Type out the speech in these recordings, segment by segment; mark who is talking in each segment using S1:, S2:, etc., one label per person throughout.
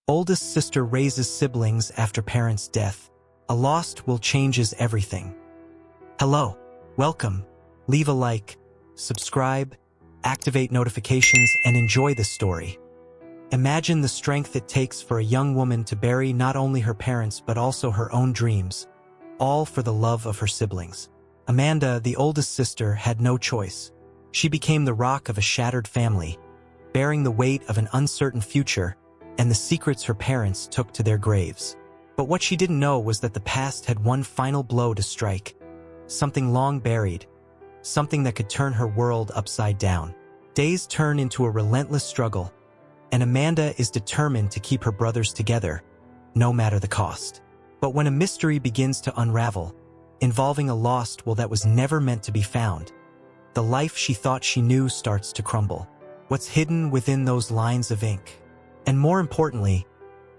S1: Oldest sister raises siblings after parents' death. A lost will changes everything. Hello, welcome. Leave a like, subscribe, activate notifications, and enjoy this story. Imagine the strength it takes for a young woman to bury not only her parents but also her own dreams, all for the love of her siblings. Amanda, the oldest sister, had no choice. She became the rock of a shattered family, bearing the weight of an uncertain future and the secrets her parents took to their graves. But what she didn't know was that the past had one final blow to strike, something long buried, something that could turn her world upside down. Days turn into a relentless struggle, and Amanda is determined to keep her brothers together, no matter the cost. But when a mystery begins to unravel, involving a lost will that was never meant to be found, the life she thought she knew starts to crumble. What's hidden within those lines of ink? And more importantly,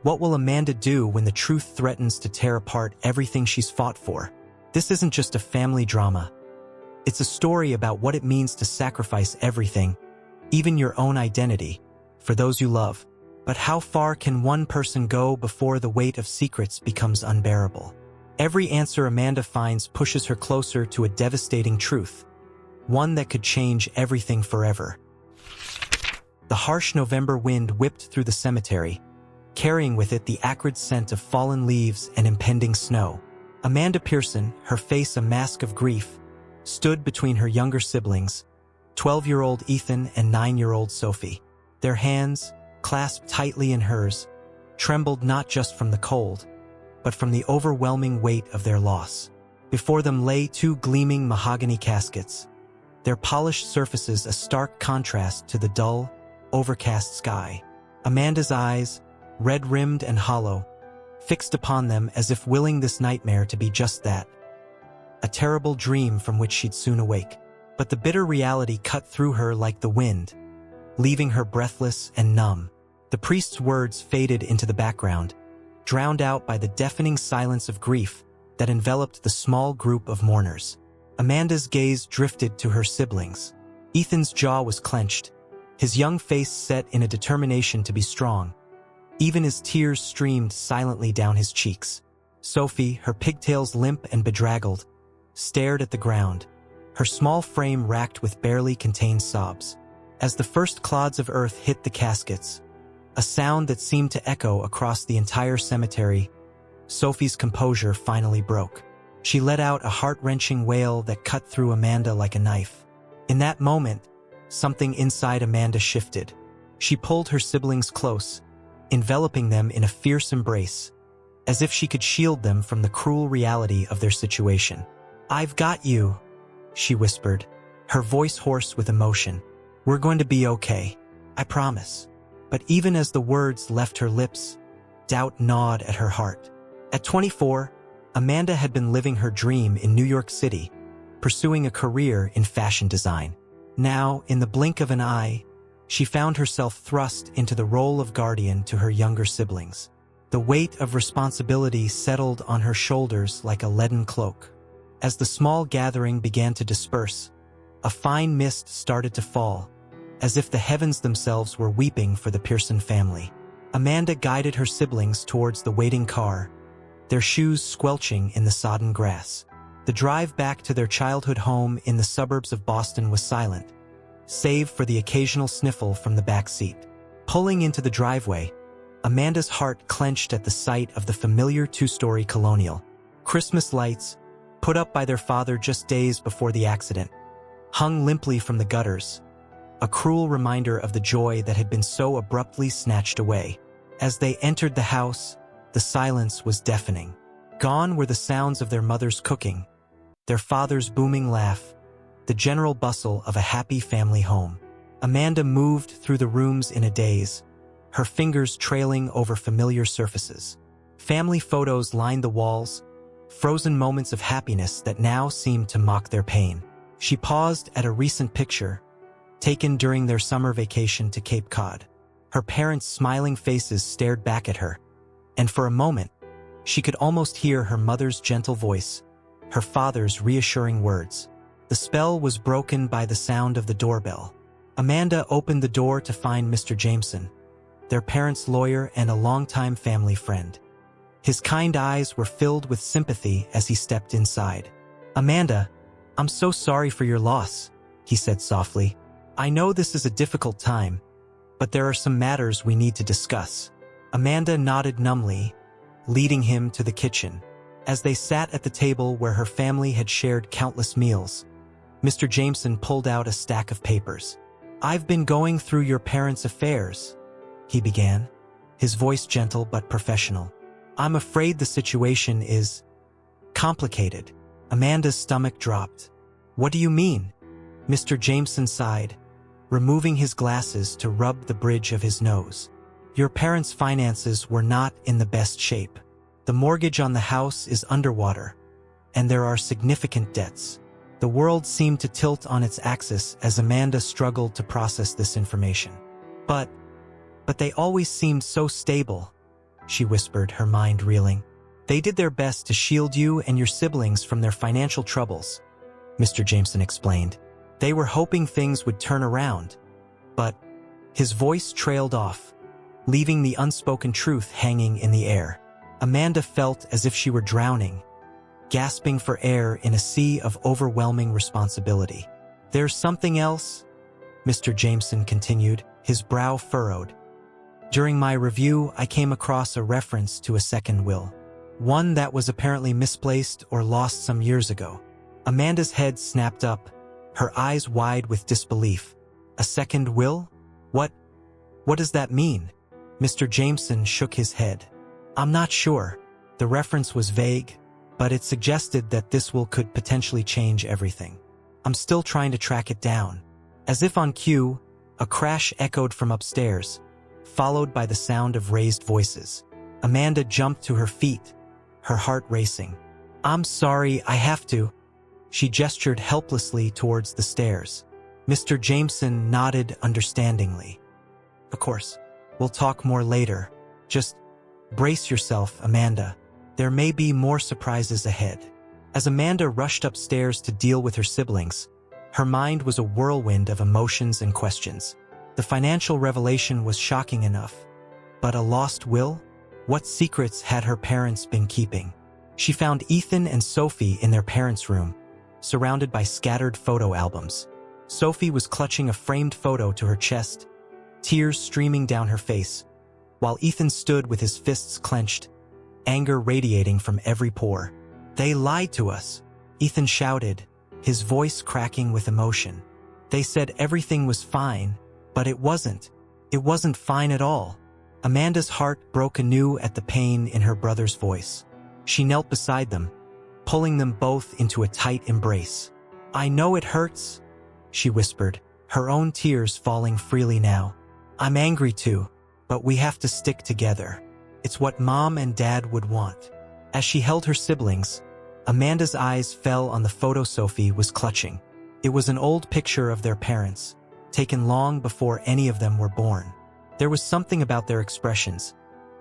S1: what will Amanda do when the truth threatens to tear apart everything she's fought for? This isn't just a family drama. It's a story about what it means to sacrifice everything, even your own identity, for those you love. But how far can one person go before the weight of secrets becomes unbearable? Every answer Amanda finds pushes her closer to a devastating truth, one that could change everything forever. The harsh November wind whipped through the cemetery, carrying with it the acrid scent of fallen leaves and impending snow. Amanda Pearson, her face a mask of grief, stood between her younger siblings, 12-year-old Ethan and 9-year-old Sophie. Their hands, clasped tightly in hers, trembled not just from the cold, but from the overwhelming weight of their loss. Before them lay two gleaming mahogany caskets, their polished surfaces a stark contrast to the dull, overcast sky. Amanda's eyes, red-rimmed and hollow, fixed upon them as if willing this nightmare to be just that, a terrible dream from which she'd soon awake. But the bitter reality cut through her like the wind, leaving her breathless and numb. The priest's words faded into the background, drowned out by the deafening silence of grief that enveloped the small group of mourners. Amanda's gaze drifted to her siblings. Ethan's jaw was clenched, his young face set in a determination to be strong. Even as tears streamed silently down his cheeks. Sophie, her pigtails limp and bedraggled, stared at the ground, her small frame racked with barely contained sobs. As the first clods of earth hit the caskets, a sound that seemed to echo across the entire cemetery, Sophie's composure finally broke. She let out a heart-wrenching wail that cut through Amanda like a knife. In that moment, something inside Amanda shifted. She pulled her siblings close, enveloping them in a fierce embrace, as if she could shield them from the cruel reality of their situation. "I've got you," she whispered, her voice hoarse with emotion. "We're going to be okay, I promise." But even as the words left her lips, doubt gnawed at her heart. At 24, Amanda had been living her dream in New York City, pursuing a career in fashion design. Now, in the blink of an eye, she found herself thrust into the role of guardian to her younger siblings. The weight of responsibility settled on her shoulders like a leaden cloak. As the small gathering began to disperse, a fine mist started to fall, as if the heavens themselves were weeping for the Pearson family. Amanda guided her siblings towards the waiting car, their shoes squelching in the sodden grass. The drive back to their childhood home in the suburbs of Boston was silent, save for the occasional sniffle from the back seat. Pulling into the driveway, Amanda's heart clenched at the sight of the familiar two-story colonial. Christmas lights, put up by their father just days before the accident, hung limply from the gutters, a cruel reminder of the joy that had been so abruptly snatched away. As they entered the house, the silence was deafening. Gone were the sounds of their mother's cooking, their father's booming laugh, the general bustle of a happy family home. Amanda moved through the rooms in a daze, her fingers trailing over familiar surfaces. Family photos lined the walls, frozen moments of happiness that now seemed to mock their pain. She paused at a recent picture, taken during their summer vacation to Cape Cod. Her parents' smiling faces stared back at her, and for a moment, she could almost hear her mother's gentle voice, her father's reassuring words. The spell was broken by the sound of the doorbell. Amanda opened the door to find Mr. Jameson, their parents' lawyer and a longtime family friend. His kind eyes were filled with sympathy as he stepped inside. "Amanda, I'm so sorry for your loss," he said softly. "I know this is a difficult time, but there are some matters we need to discuss." Amanda nodded numbly, leading him to the kitchen. As they sat at the table where her family had shared countless meals, Mr. Jameson pulled out a stack of papers. "I've been going through your parents' affairs," he began, his voice gentle but professional. "I'm afraid the situation is complicated." Amanda's stomach dropped. "What do you mean?" Mr. Jameson sighed, removing his glasses to rub the bridge of his nose. "Your parents' finances were not in the best shape. The mortgage on the house is underwater, and there are significant debts." The world seemed to tilt on its axis as Amanda struggled to process this information. But they always seemed so stable," she whispered, her mind reeling. "They did their best to shield you and your siblings from their financial troubles," Mr. Jameson explained. "They were hoping things would turn around." But his voice trailed off, leaving the unspoken truth hanging in the air. Amanda felt as if she were drowning, gasping for air in a sea of overwhelming responsibility. "There's something else," Mr. Jameson continued, his brow furrowed. "During my review, I came across a reference to a second will. One that was apparently misplaced or lost some years ago." Amanda's head snapped up, her eyes wide with disbelief. "A second will? What does that mean?" Mr. Jameson shook his head. "I'm not sure. The reference was vague, but it suggested that this will could potentially change everything. I'm still trying to track it down." As if on cue, a crash echoed from upstairs, followed by the sound of raised voices. Amanda jumped to her feet, her heart racing. "I'm sorry, I have to." She gestured helplessly towards the stairs. Mr. Jameson nodded understandingly. "Of course, we'll talk more later. Just brace yourself, Amanda. There may be more surprises ahead." As Amanda rushed upstairs to deal with her siblings, her mind was a whirlwind of emotions and questions. The financial revelation was shocking enough, but a lost will? What secrets had her parents been keeping? She found Ethan and Sophie in their parents' room, surrounded by scattered photo albums. Sophie was clutching a framed photo to her chest, tears streaming down her face, while Ethan stood with his fists clenched, anger radiating from every pore. "They lied to us," Ethan shouted, his voice cracking with emotion. "They said everything was fine, but it wasn't. It wasn't fine at all." Amanda's heart broke anew at the pain in her brother's voice. She knelt beside them, pulling them both into a tight embrace. "I know it hurts," she whispered, her own tears falling freely now. "I'm angry too, but we have to stick together. It's what Mom and Dad would want." As she held her siblings, Amanda's eyes fell on the photo Sophie was clutching. It was an old picture of their parents, taken long before any of them were born. There was something about their expressions,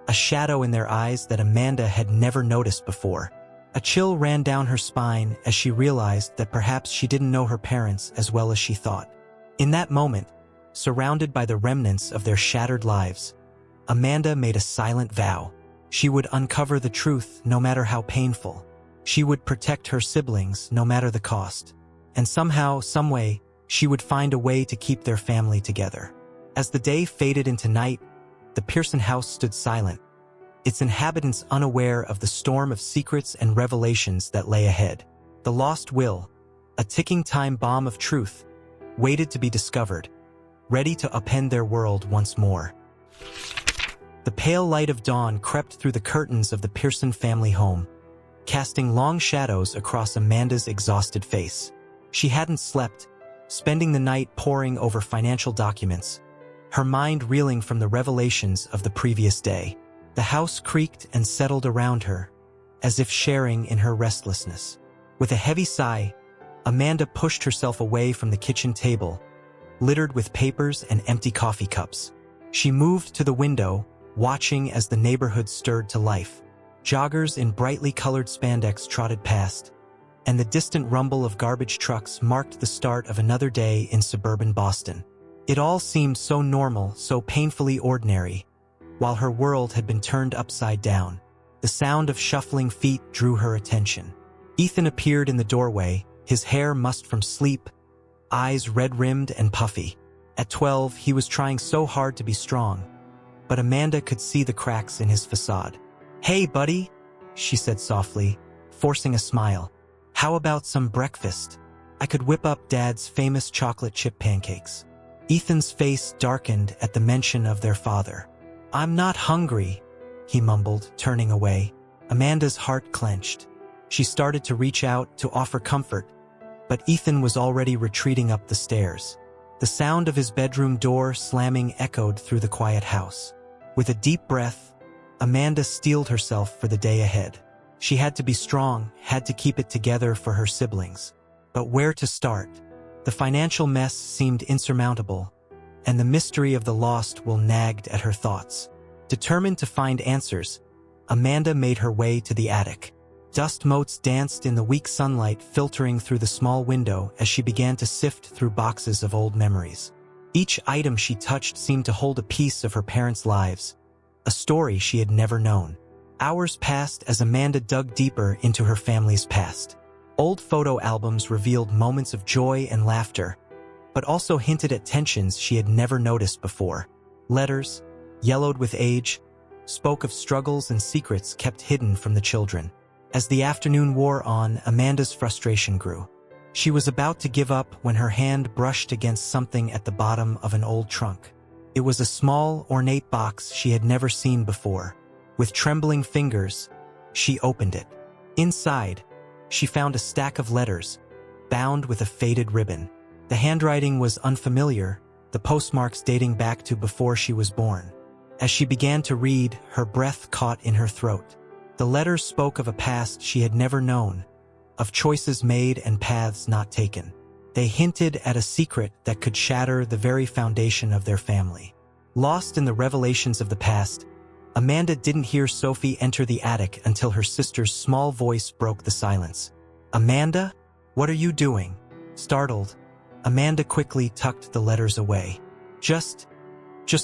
S1: a shadow in their eyes that Amanda had never noticed before. A chill ran down her spine as she realized that perhaps she didn't know her parents as well as she thought. In that moment, surrounded by the remnants of their shattered lives, Amanda made a silent vow. She would uncover the truth no matter how painful. She would protect her siblings no matter the cost. And somehow, someway, she would find a way to keep their family together. As the day faded into night, the Pearson house stood silent, its inhabitants unaware of the storm of secrets and revelations that lay ahead. The lost will, a ticking time bomb of truth, waited to be discovered, ready to upend their world once more. The pale light of dawn crept through the curtains of the Pearson family home, casting long shadows across Amanda's exhausted face. She hadn't slept, spending the night poring over financial documents, her mind reeling from the revelations of the previous day. The house creaked and settled around her, as if sharing in her restlessness. With a heavy sigh, Amanda pushed herself away from the kitchen table, littered with papers and empty coffee cups. She moved to the window, watching as the neighborhood stirred to life. Joggers in brightly colored spandex trotted past, and the distant rumble of garbage trucks marked the start of another day in suburban Boston. It all seemed so normal, so painfully ordinary, while her world had been turned upside down. The sound of shuffling feet drew her attention. Ethan appeared in the doorway, his hair mussed from sleep, eyes red-rimmed and puffy. At 12, he was trying so hard to be strong, but Amanda could see the cracks in his facade. "Hey, buddy," she said softly, forcing a smile. "How about some breakfast? I could whip up Dad's famous chocolate chip pancakes." Ethan's face darkened at the mention of their father. "I'm not hungry," he mumbled, turning away. Amanda's heart clenched. She started to reach out to offer comfort, but Ethan was already retreating up the stairs. The sound of his bedroom door slamming echoed through the quiet house. With a deep breath, Amanda steeled herself for the day ahead. She had to be strong, had to keep it together for her siblings. But where to start? The financial mess seemed insurmountable, and the mystery of the lost will nagged at her thoughts. Determined to find answers, Amanda made her way to the attic. Dust motes danced in the weak sunlight filtering through the small window as she began to sift through boxes of old memories. Each item she touched seemed to hold a piece of her parents' lives, a story she had never known. Hours passed as Amanda dug deeper into her family's past. Old photo albums revealed moments of joy and laughter, but also hinted at tensions she had never noticed before. Letters, yellowed with age, spoke of struggles and secrets kept hidden from the children. As the afternoon wore on, Amanda's frustration grew. She was about to give up when her hand brushed against something at the bottom of an old trunk. It was a small, ornate box she had never seen before. With trembling fingers, she opened it. Inside, she found a stack of letters, bound with a faded ribbon. The handwriting was unfamiliar, the postmarks dating back to before she was born. As she began to read, her breath caught in her throat. The letters spoke of a past she had never known, of choices made and paths not taken. They hinted at a secret that could shatter the very foundation of their family. Lost in the revelations of the past, Amanda didn't hear Sophie enter the attic until her sister's small voice broke the silence. "Amanda? What are you doing?" Startled, Amanda quickly tucked the letters away. Just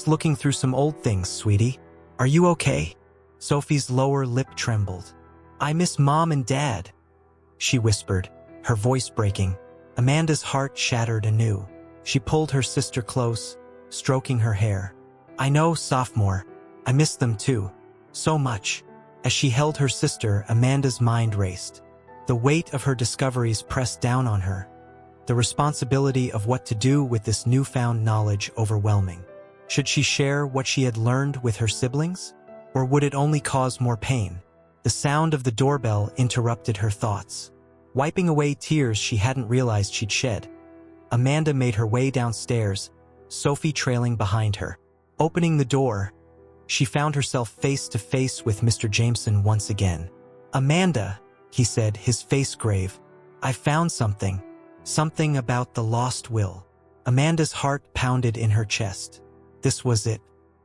S1: looking through some old things, sweetie. Are you okay?" Sophie's lower lip trembled. "I miss Mom and Dad," she whispered, her voice breaking. Amanda's heart shattered anew. She pulled her sister close, stroking her hair. "I know, sophomore. I miss them too. So much." As she held her sister, Amanda's mind raced. The weight of her discoveries pressed down on her, the responsibility of what to do with this newfound knowledge overwhelming. Should she share what she had learned with her siblings? Or would it only cause more pain? The sound of the doorbell interrupted her thoughts. Wiping away tears she hadn't realized she'd shed, Amanda made her way downstairs, Sophie trailing behind her. Opening the door, she found herself face to face with Mr. Jameson once again. "Amanda," he said, his face grave, "I found something. Something about the lost will." Amanda's heart pounded in her chest. This was it.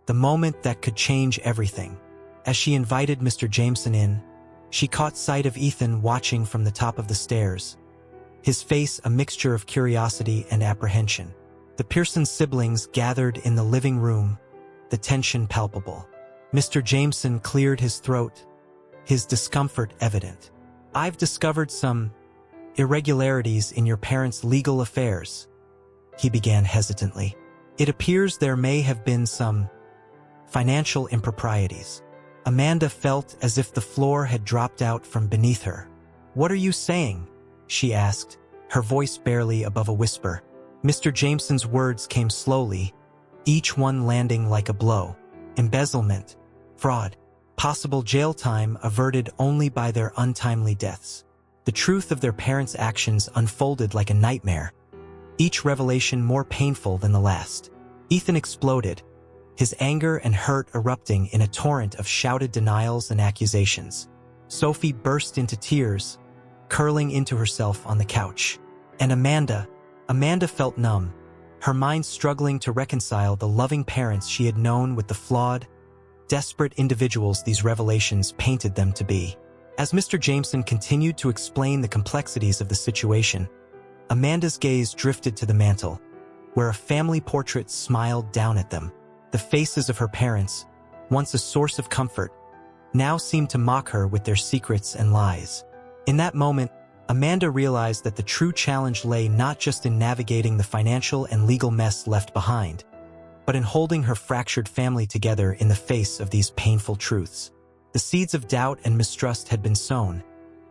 S1: The moment that could change everything. As she invited Mr. Jameson in, she caught sight of Ethan watching from the top of the stairs, his face a mixture of curiosity and apprehension. The Pearson siblings gathered in the living room, the tension palpable. Mr. Jameson cleared his throat, his discomfort evident. "I've discovered some irregularities in your parents' legal affairs," he began hesitantly. "It appears there may have been some financial improprieties." Amanda felt as if the floor had dropped out from beneath her. "What are you saying?" she asked, her voice barely above a whisper. Mr. Jameson's words came slowly, each one landing like a blow. Embezzlement, fraud, possible jail time averted only by their untimely deaths. The truth of their parents' actions unfolded like a nightmare, each revelation more painful than the last. Ethan exploded, his anger and hurt erupting in a torrent of shouted denials and accusations. Sophie burst into tears, curling into herself on the couch. And Amanda felt numb, her mind struggling to reconcile the loving parents she had known with the flawed, desperate individuals these revelations painted them to be. As Mr. Jameson continued to explain the complexities of the situation, Amanda's gaze drifted to the mantel, where a family portrait smiled down at them. The faces of her parents, once a source of comfort, now seemed to mock her with their secrets and lies. In that moment, Amanda realized that the true challenge lay not just in navigating the financial and legal mess left behind, but in holding her fractured family together in the face of these painful truths. The seeds of doubt and mistrust had been sown,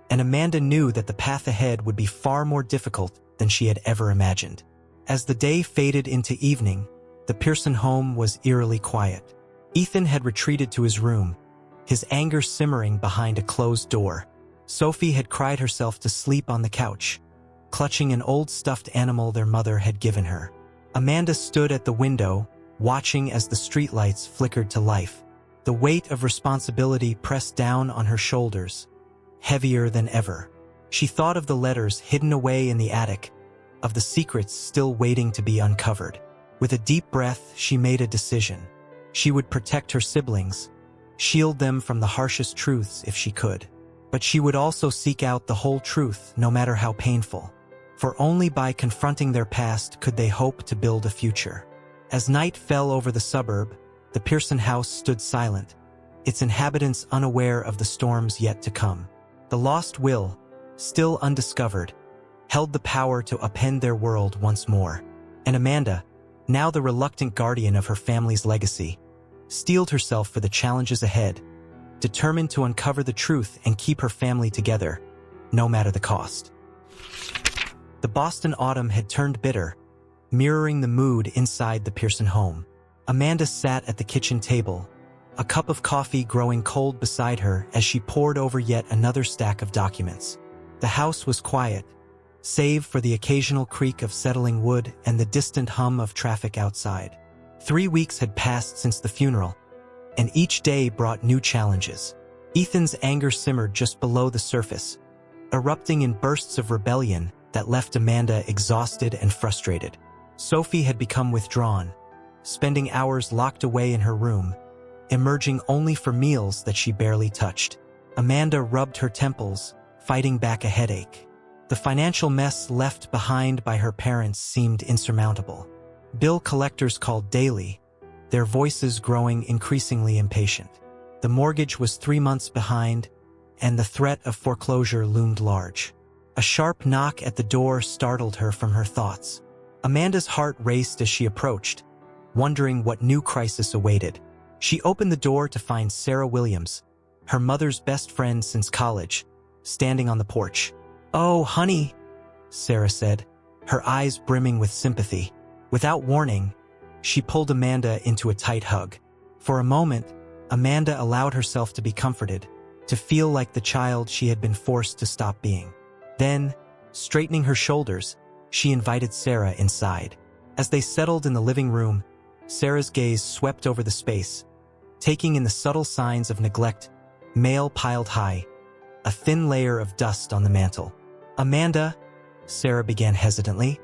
S1: and Amanda knew that the path ahead would be far more difficult than she had ever imagined. As the day faded into evening, the Pearson home was eerily quiet. Ethan had retreated to his room, his anger simmering behind a closed door. Sophie had cried herself to sleep on the couch, clutching an old stuffed animal their mother had given her. Amanda stood at the window, watching as the streetlights flickered to life. The weight of responsibility pressed down on her shoulders, heavier than ever. She thought of the letters hidden away in the attic, of the secrets still waiting to be uncovered. With a deep breath, she made a decision. She would protect her siblings, shield them from the harshest truths if she could. But she would also seek out the whole truth, no matter how painful. For only by confronting their past could they hope to build a future. As night fell over the suburb, the Pearson house stood silent, its inhabitants unaware of the storms yet to come. The lost will, still undiscovered, held the power to upend their world once more. And Amanda, now the reluctant guardian of her family's legacy, steeled herself for the challenges ahead, determined to uncover the truth and keep her family together, no matter the cost. The Boston autumn had turned bitter, mirroring the mood inside the Pearson home. Amanda sat at the kitchen table, a cup of coffee growing cold beside her as she pored over yet another stack of documents. The house was quiet, save for the occasional creak of settling wood and the distant hum of traffic outside. 3 weeks had passed since the funeral, and each day brought new challenges. Ethan's anger simmered just below the surface, erupting in bursts of rebellion that left Amanda exhausted and frustrated. Sophie had become withdrawn, spending hours locked away in her room, emerging only for meals that she barely touched. Amanda rubbed her temples, fighting back a headache. The financial mess left behind by her parents seemed insurmountable. Bill collectors called daily, their voices growing increasingly impatient. The mortgage was 3 months behind, and the threat of foreclosure loomed large. A sharp knock at the door startled her from her thoughts. Amanda's heart raced as she approached, wondering what new crisis awaited. She opened the door to find Sarah Williams, her mother's best friend since college, standing on the porch. "Oh, honey," Sarah said, her eyes brimming with sympathy. Without warning, she pulled Amanda into a tight hug. For a moment, Amanda allowed herself to be comforted, to feel like the child she had been forced to stop being. Then, straightening her shoulders, she invited Sarah inside. As they settled in the living room, Sarah's gaze swept over the space, taking in the subtle signs of neglect, mail piled high, a thin layer of dust on the mantel. "Amanda," Sarah began hesitantly,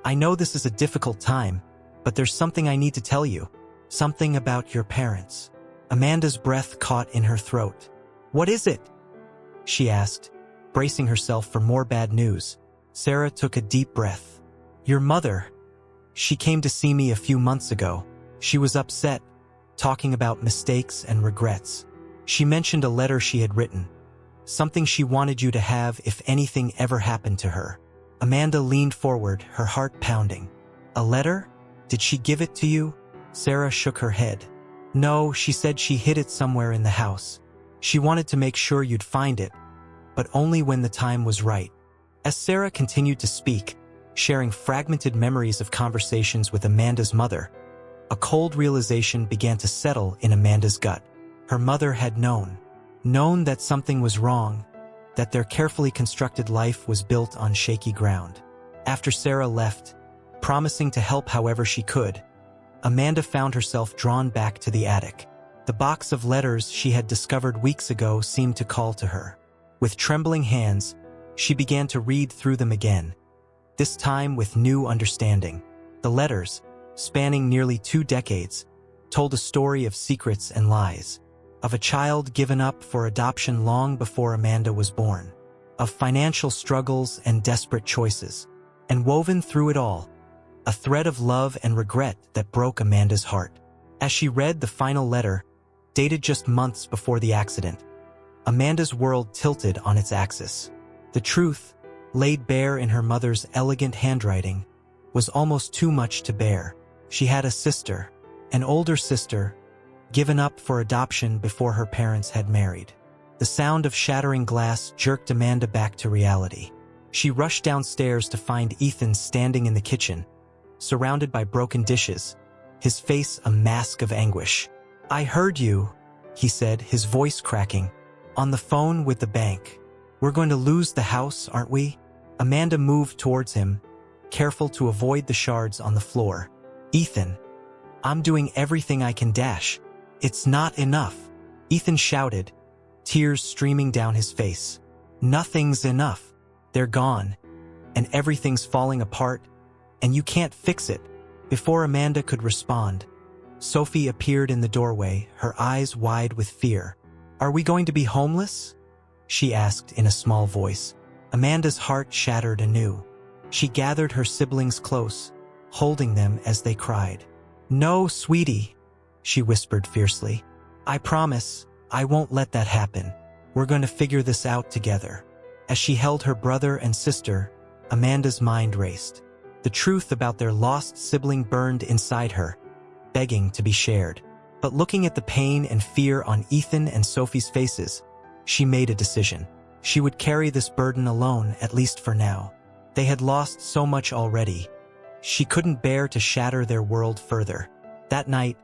S1: "I know this is a difficult time, but there's something I need to tell you. Something about your parents." Amanda's breath caught in her throat. "What is it?" she asked, bracing herself for more bad news. Sarah took a deep breath. "Your mother. She came to see me a few months ago. She was upset, talking about mistakes and regrets. She mentioned a letter she had written, something she wanted you to have if anything ever happened to her." Amanda leaned forward, her heart pounding. "A letter? Did she give it to you?" Sarah shook her head. "No, she said she hid it somewhere in the house. She wanted to make sure you'd find it, but only when the time was right." As Sarah continued to speak, sharing fragmented memories of conversations with Amanda's mother, a cold realization began to settle in Amanda's gut. Her mother had known that something was wrong, that their carefully constructed life was built on shaky ground. After Sarah left, promising to help however she could, Amanda found herself drawn back to the attic. The box of letters she had discovered weeks ago seemed to call to her. With trembling hands, she began to read through them again, this time with new understanding. The letters, spanning nearly 2 decades, told a story of secrets and lies, of a child given up for adoption long before Amanda was born, of financial struggles and desperate choices, and woven through it all, a thread of love and regret that broke Amanda's heart. As she read the final letter, dated just months before the accident. Amanda's world tilted on its axis. The truth, laid bare in her mother's elegant handwriting, was almost too much to bear. She had a sister, an older sister, given up for adoption before her parents had married. The sound of shattering glass jerked Amanda back to reality. She rushed downstairs to find Ethan standing in the kitchen, surrounded by broken dishes, his face a mask of anguish. "I heard you," he said, his voice cracking. "On the phone with the bank. We're going to lose the house, aren't we?" Amanda moved towards him, careful to avoid the shards on the floor. "Ethan, I'm doing everything I can dash. It's not enough," Ethan shouted, tears streaming down his face. "Nothing's enough. They're gone, and everything's falling apart, and you can't fix it." Before Amanda could respond, Sophie appeared in the doorway, her eyes wide with fear. "Are we going to be homeless?" she asked in a small voice. Amanda's heart shattered anew. She gathered her siblings close, holding them as they cried. "No, sweetie," she whispered fiercely. "I promise, I won't let that happen. We're going to figure this out together." As she held her brother and sister, Amanda's mind raced. The truth about their lost sibling burned inside her, begging to be shared. But looking at the pain and fear on Ethan and Sophie's faces, she made a decision. She would carry this burden alone, at least for now. They had lost so much already. She couldn't bear to shatter their world further. That night,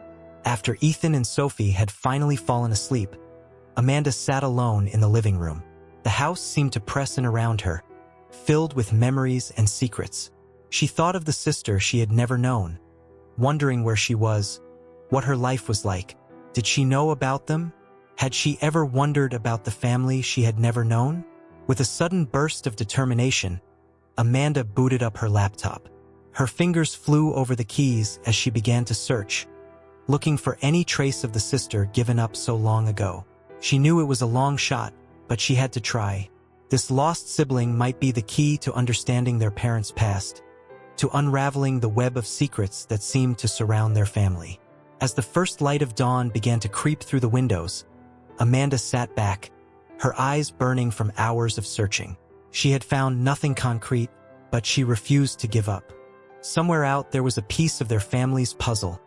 S1: after Ethan and Sophie had finally fallen asleep, Amanda sat alone in the living room. The house seemed to press in around her, filled with memories and secrets. She thought of the sister she had never known, wondering where she was, what her life was like. Did she know about them? Had she ever wondered about the family she had never known? With a sudden burst of determination, Amanda booted up her laptop. Her fingers flew over the keys as she began to search, looking for any trace of the sister given up so long ago. She knew it was a long shot, but she had to try. This lost sibling might be the key to understanding their parents' past, to unraveling the web of secrets that seemed to surround their family. As the first light of dawn began to creep through the windows, Amanda sat back, her eyes burning from hours of searching. She had found nothing concrete, but she refused to give up. Somewhere out there was a piece of their family's puzzle,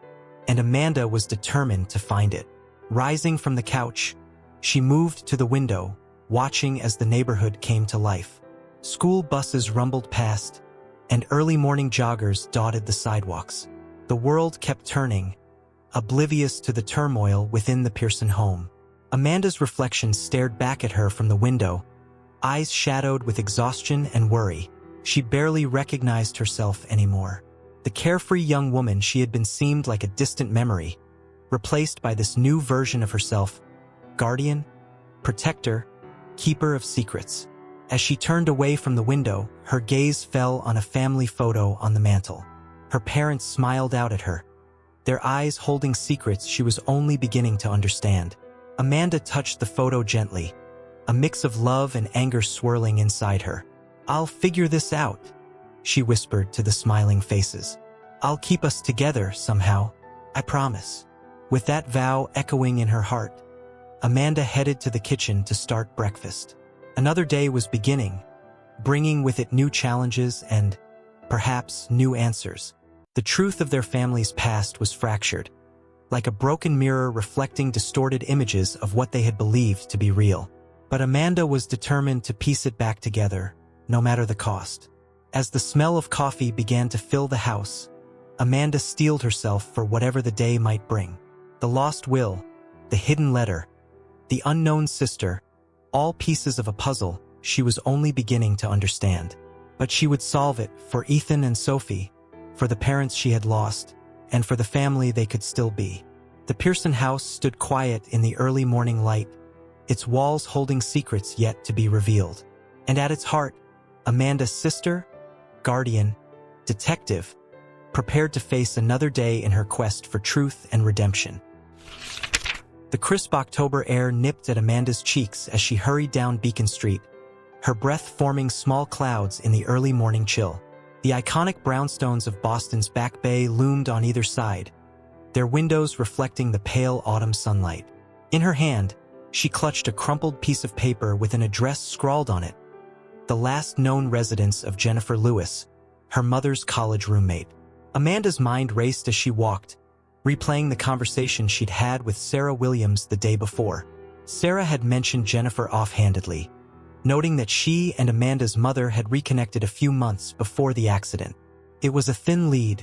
S1: and Amanda was determined to find it. Rising from the couch, she moved to the window, watching as the neighborhood came to life. School buses rumbled past, and early morning joggers dotted the sidewalks. The world kept turning, oblivious to the turmoil within the Pearson home. Amanda's reflection stared back at her from the window, eyes shadowed with exhaustion and worry. She barely recognized herself anymore. The carefree young woman she had been seemed like a distant memory, replaced by this new version of herself, guardian, protector, keeper of secrets. As she turned away from the window, her gaze fell on a family photo on the mantel. Her parents smiled out at her, their eyes holding secrets she was only beginning to understand. Amanda touched the photo gently, a mix of love and anger swirling inside her. "I'll figure this out," she whispered to the smiling faces. "I'll keep us together somehow, I promise." With that vow echoing in her heart, Amanda headed to the kitchen to start breakfast. Another day was beginning, bringing with it new challenges and, perhaps, new answers. The truth of their family's past was fractured, like a broken mirror reflecting distorted images of what they had believed to be real. But Amanda was determined to piece it back together, no matter the cost. As the smell of coffee began to fill the house, Amanda steeled herself for whatever the day might bring. The lost will, the hidden letter, the unknown sister, all pieces of a puzzle she was only beginning to understand. But she would solve it for Ethan and Sophie, for the parents she had lost, and for the family they could still be. The Pearson house stood quiet in the early morning light, its walls holding secrets yet to be revealed. And at its heart, Amanda's sister, guardian, detective, prepared to face another day in her quest for truth and redemption. The crisp October air nipped at Amanda's cheeks as she hurried down Beacon Street, her breath forming small clouds in the early morning chill. The iconic brownstones of Boston's Back Bay loomed on either side, their windows reflecting the pale autumn sunlight. In her hand, she clutched a crumpled piece of paper with an address scrawled on it. The last known residence of Jennifer Lewis, her mother's college roommate. Amanda's mind raced as she walked, replaying the conversation she'd had with Sarah Williams the day before. Sarah had mentioned Jennifer offhandedly, noting that she and Amanda's mother had reconnected a few months before the accident. It was a thin lead,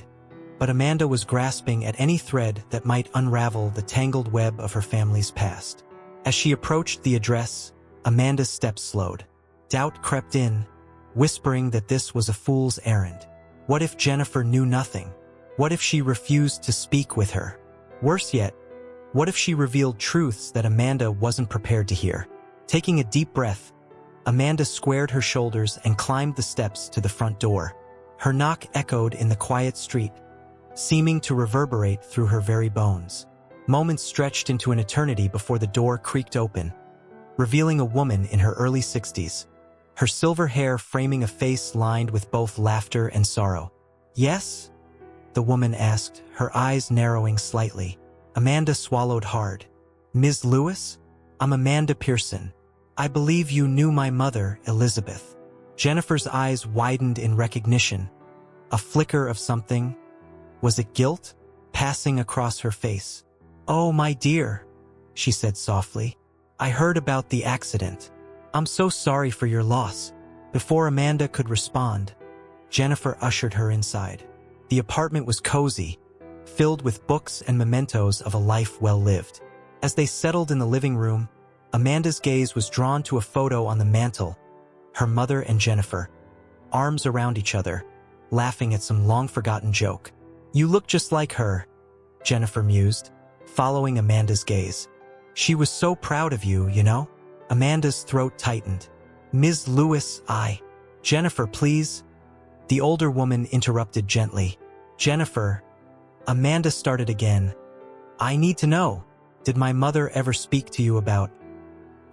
S1: but Amanda was grasping at any thread that might unravel the tangled web of her family's past. As she approached the address, Amanda's steps slowed. Doubt crept in, whispering that this was a fool's errand. What if Jennifer knew nothing? What if she refused to speak with her? Worse yet, what if she revealed truths that Amanda wasn't prepared to hear? Taking a deep breath, Amanda squared her shoulders and climbed the steps to the front door. Her knock echoed in the quiet street, seeming to reverberate through her very bones. Moments stretched into an eternity before the door creaked open, revealing a woman in her early 60s, her silver hair framing a face lined with both laughter and sorrow. "Yes?" the woman asked, her eyes narrowing slightly. Amanda swallowed hard. "Ms. Lewis? I'm Amanda Pearson. I believe you knew my mother, Elizabeth." Jennifer's eyes widened in recognition. A flicker of something. Was it guilt? Passing across her face. "Oh, my dear," she said softly. "I heard about the accident. I'm so sorry for your loss." Before Amanda could respond, Jennifer ushered her inside. The apartment was cozy, filled with books and mementos of a life well lived. As they settled in the living room, Amanda's gaze was drawn to a photo on the mantel, her mother and Jennifer, arms around each other, laughing at some long-forgotten joke. "You look just like her," Jennifer mused, following Amanda's gaze. "She was so proud of you, you know?" Amanda's throat tightened. "Ms. Lewis, Jennifer, please." The older woman interrupted gently. "Jennifer," Amanda started again. "I need to know, did my mother ever speak to you about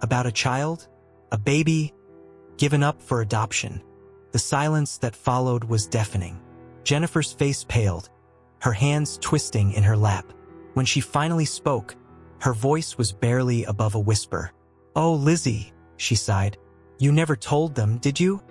S1: a child? A baby? Given up for adoption?" The silence that followed was deafening. Jennifer's face paled, her hands twisting in her lap. When she finally spoke, her voice was barely above a whisper. "Oh, Lizzie," she sighed. "You never told them, did you?"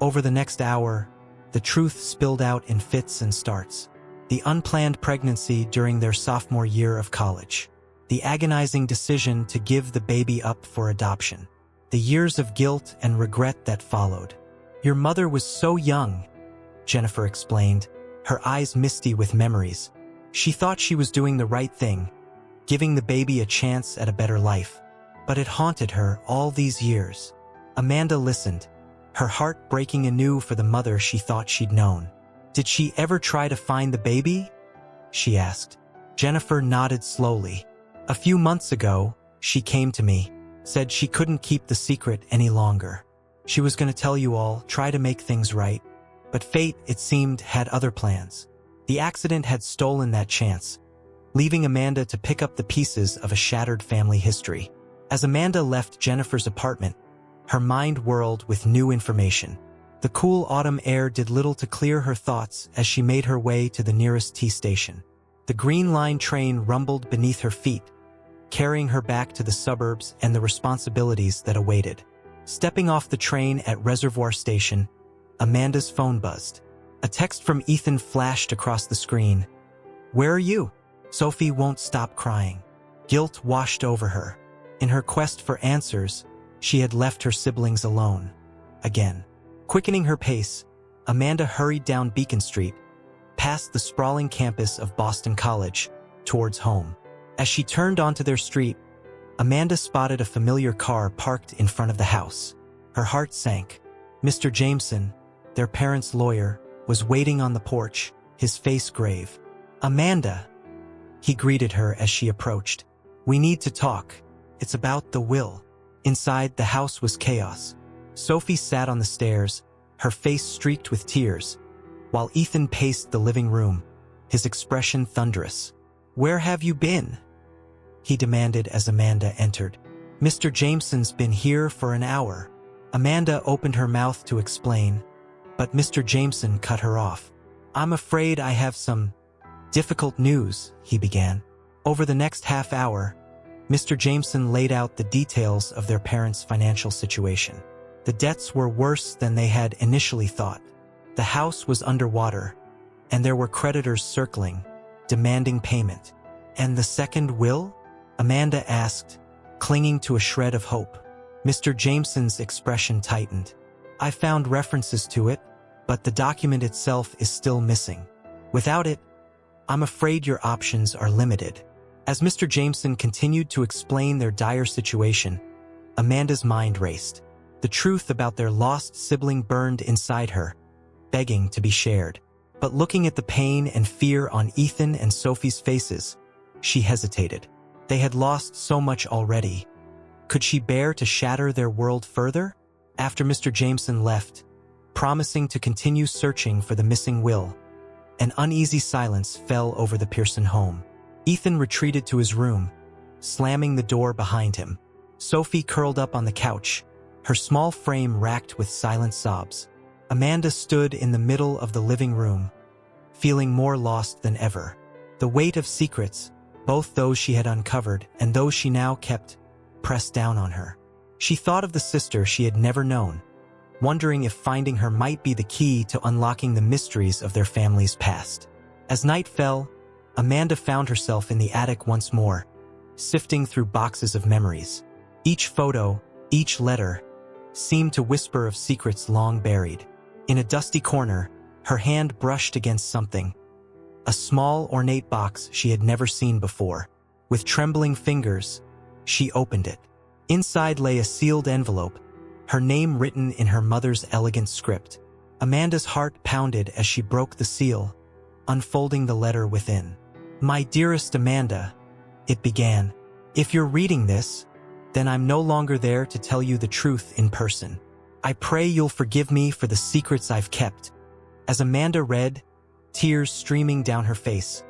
S1: Over the next hour, the truth spilled out in fits and starts. The unplanned pregnancy during their sophomore year of college. The agonizing decision to give the baby up for adoption. The years of guilt and regret that followed. "Your mother was so young," Jennifer explained, her eyes misty with memories. "She thought she was doing the right thing, giving the baby a chance at a better life. But it haunted her all these years." Amanda listened, her heart breaking anew for the mother she thought she'd known. "Did she ever try to find the baby?" she asked. Jennifer nodded slowly. "A few months ago, she came to me, said she couldn't keep the secret any longer. She was going to tell you all, try to make things right. But fate, it seemed, had other plans. The accident had stolen that chance, leaving Amanda to pick up the pieces of a shattered family history." As Amanda left Jennifer's apartment, her mind whirled with new information. The cool autumn air did little to clear her thoughts as she made her way to the nearest T station. The Green Line train rumbled beneath her feet, carrying her back to the suburbs and the responsibilities that awaited. Stepping off the train at Reservoir Station, Amanda's phone buzzed. A text from Ethan flashed across the screen. "Where are you?" Sophie won't stop crying. Guilt washed over her. In her quest for answers, she had left her siblings alone. Again. Quickening her pace, Amanda hurried down Beacon Street, past the sprawling campus of Boston College, towards home. As she turned onto their street, Amanda spotted a familiar car parked in front of the house. Her heart sank. Mr. Jameson, their parents' lawyer, was waiting on the porch, his face grave. "Amanda," he greeted her as she approached. "We need to talk. It's about the will." Inside, the house was chaos. Sophie sat on the stairs, her face streaked with tears, while Ethan paced the living room, his expression thunderous. "Where have you been?" he demanded as Amanda entered. "Mr. Jameson's been here for an hour." Amanda opened her mouth to explain, but Mr. Jameson cut her off. "I'm afraid I have some difficult news," he began. "Over the next half hour, Mr. Jameson laid out the details of their parents' financial situation. The debts were worse than they had initially thought. The house was underwater, and there were creditors circling, demanding payment. "And the second will?" Amanda asked, clinging to a shred of hope. Mr. Jameson's expression tightened. "I found references to it, but the document itself is still missing. Without it, I'm afraid your options are limited." As Mr. Jameson continued to explain their dire situation, Amanda's mind raced. The truth about their lost sibling burned inside her, begging to be shared. But looking at the pain and fear on Ethan and Sophie's faces, she hesitated. They had lost so much already. Could she bear to shatter their world further? After Mr. Jameson left, promising to continue searching for the missing will, an uneasy silence fell over the Pearson home. Ethan retreated to his room, slamming the door behind him. Sophie curled up on the couch, her small frame racked with silent sobs. Amanda stood in the middle of the living room, feeling more lost than ever. The weight of secrets, both those she had uncovered and those she now kept, pressed down on her. She thought of the sister she had never known, wondering if finding her might be the key to unlocking the mysteries of their family's past. As night fell, Amanda found herself in the attic once more, sifting through boxes of memories. Each photo, each letter, seemed to whisper of secrets long buried. In a dusty corner, her hand brushed against something, a small, ornate box she had never seen before. With trembling fingers, she opened it. Inside lay a sealed envelope, her name written in her mother's elegant script. Amanda's heart pounded as she broke the seal, unfolding the letter within. "My dearest Amanda," it began, "if you're reading this, then I'm no longer there to tell you the truth in person. I pray you'll forgive me for the secrets I've kept." As Amanda read, tears streaming down her face,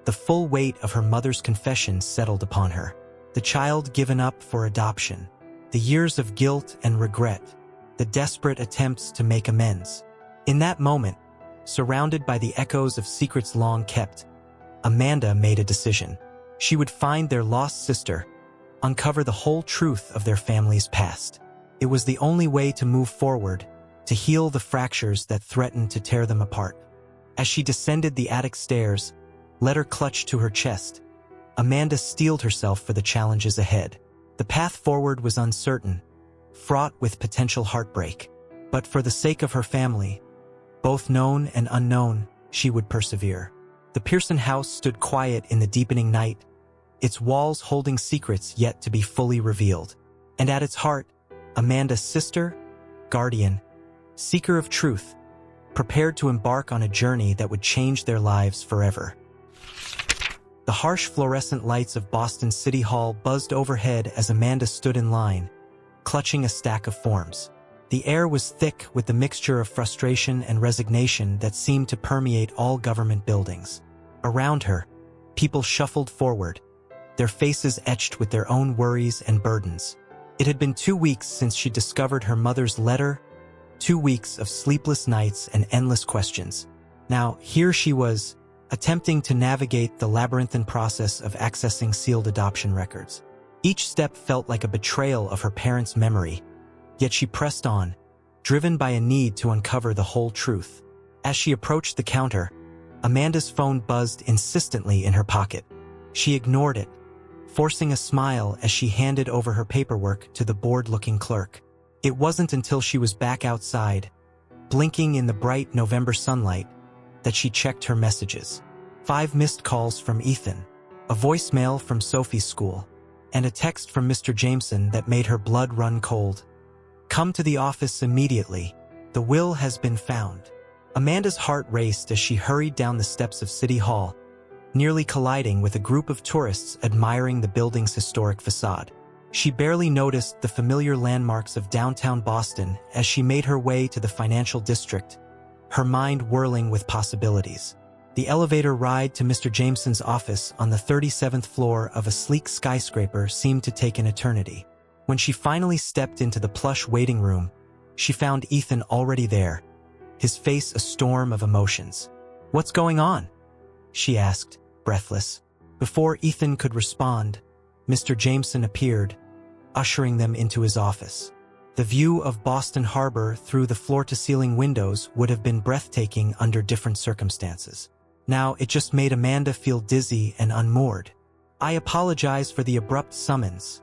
S1: the full weight of her mother's confession settled upon her. The child given up for adoption, the years of guilt and regret, the desperate attempts to make amends. In that moment, surrounded by the echoes of secrets long kept, Amanda made a decision. She would find their lost sister, uncover the whole truth of their family's past. It was the only way to move forward, to heal the fractures that threatened to tear them apart. As she descended the attic stairs, letter clutched to her chest, Amanda steeled herself for the challenges ahead. The path forward was uncertain, fraught with potential heartbreak. But for the sake of her family, both known and unknown, she would persevere. The Pearson house stood quiet in the deepening night, its walls holding secrets yet to be fully revealed. And at its heart, Amanda's sister, guardian, seeker of truth, prepared to embark on a journey that would change their lives forever. The harsh fluorescent lights of Boston City Hall buzzed overhead as Amanda stood in line, clutching a stack of forms. The air was thick with the mixture of frustration and resignation that seemed to permeate all government buildings. Around her, people shuffled forward, their faces etched with their own worries and burdens. It had been 2 weeks since she discovered her mother's letter, 2 weeks of sleepless nights and endless questions. Now, here she was, attempting to navigate the labyrinthine process of accessing sealed adoption records. Each step felt like a betrayal of her parents' memory, yet she pressed on, driven by a need to uncover the whole truth. As she approached the counter, Amanda's phone buzzed insistently in her pocket. She ignored it, forcing a smile as she handed over her paperwork to the bored-looking clerk. It wasn't until she was back outside, blinking in the bright November sunlight, that she checked her messages. 5 missed calls from Ethan, a voicemail from Sophie's school, and a text from Mr. Jameson that made her blood run cold. "Come to the office immediately. The will has been found." Amanda's heart raced as she hurried down the steps of City Hall, nearly colliding with a group of tourists admiring the building's historic facade. She barely noticed the familiar landmarks of downtown Boston as she made her way to the financial district, her mind whirling with possibilities. The elevator ride to Mr. Jameson's office on the 37th floor of a sleek skyscraper seemed to take an eternity. When she finally stepped into the plush waiting room, she found Ethan already there, his face a storm of emotions. "What's going on?" she asked, breathless. Before Ethan could respond, Mr. Jameson appeared, ushering them into his office. The view of Boston Harbor through the floor-to-ceiling windows would have been breathtaking under different circumstances. Now it just made Amanda feel dizzy and unmoored. "I apologize for the abrupt summons,"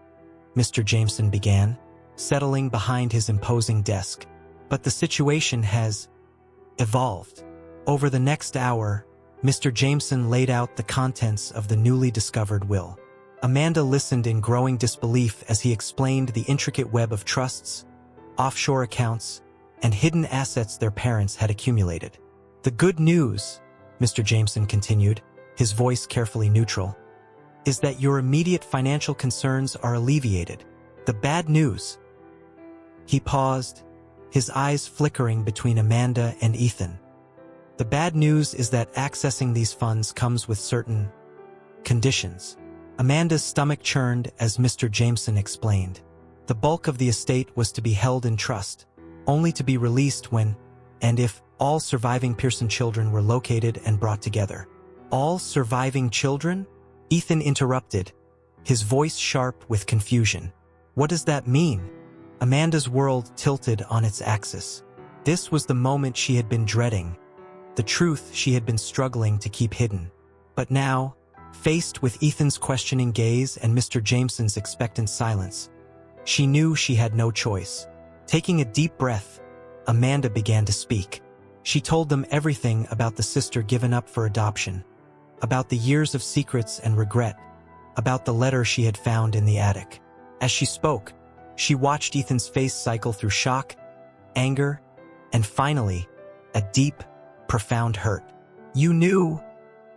S1: Mr. Jameson began, settling behind his imposing desk. "But the situation has evolved." Over the next hour, Mr. Jameson laid out the contents of the newly discovered will. Amanda listened in growing disbelief as he explained the intricate web of trusts, offshore accounts, and hidden assets their parents had accumulated. "The good news," Mr. Jameson continued, his voice carefully neutral, "is that your immediate financial concerns are alleviated. The bad news—" He paused, his eyes flickering between Amanda and Ethan. "The bad news is that accessing these funds comes with certain conditions." Amanda's stomach churned as Mr. Jameson explained. The bulk of the estate was to be held in trust, only to be released when, and if, all surviving Pearson children were located and brought together. "All surviving children?" Ethan interrupted, his voice sharp with confusion. "What does that mean?" Amanda's world tilted on its axis. This was the moment she had been dreading, the truth she had been struggling to keep hidden. But now, faced with Ethan's questioning gaze and Mr. Jameson's expectant silence, she knew she had no choice. Taking a deep breath, Amanda began to speak. She told them everything about the sister given up for adoption, about the years of secrets and regret, about the letter she had found in the attic. As she spoke, she watched Ethan's face cycle through shock, anger, and finally, a deep, profound hurt. "You knew,"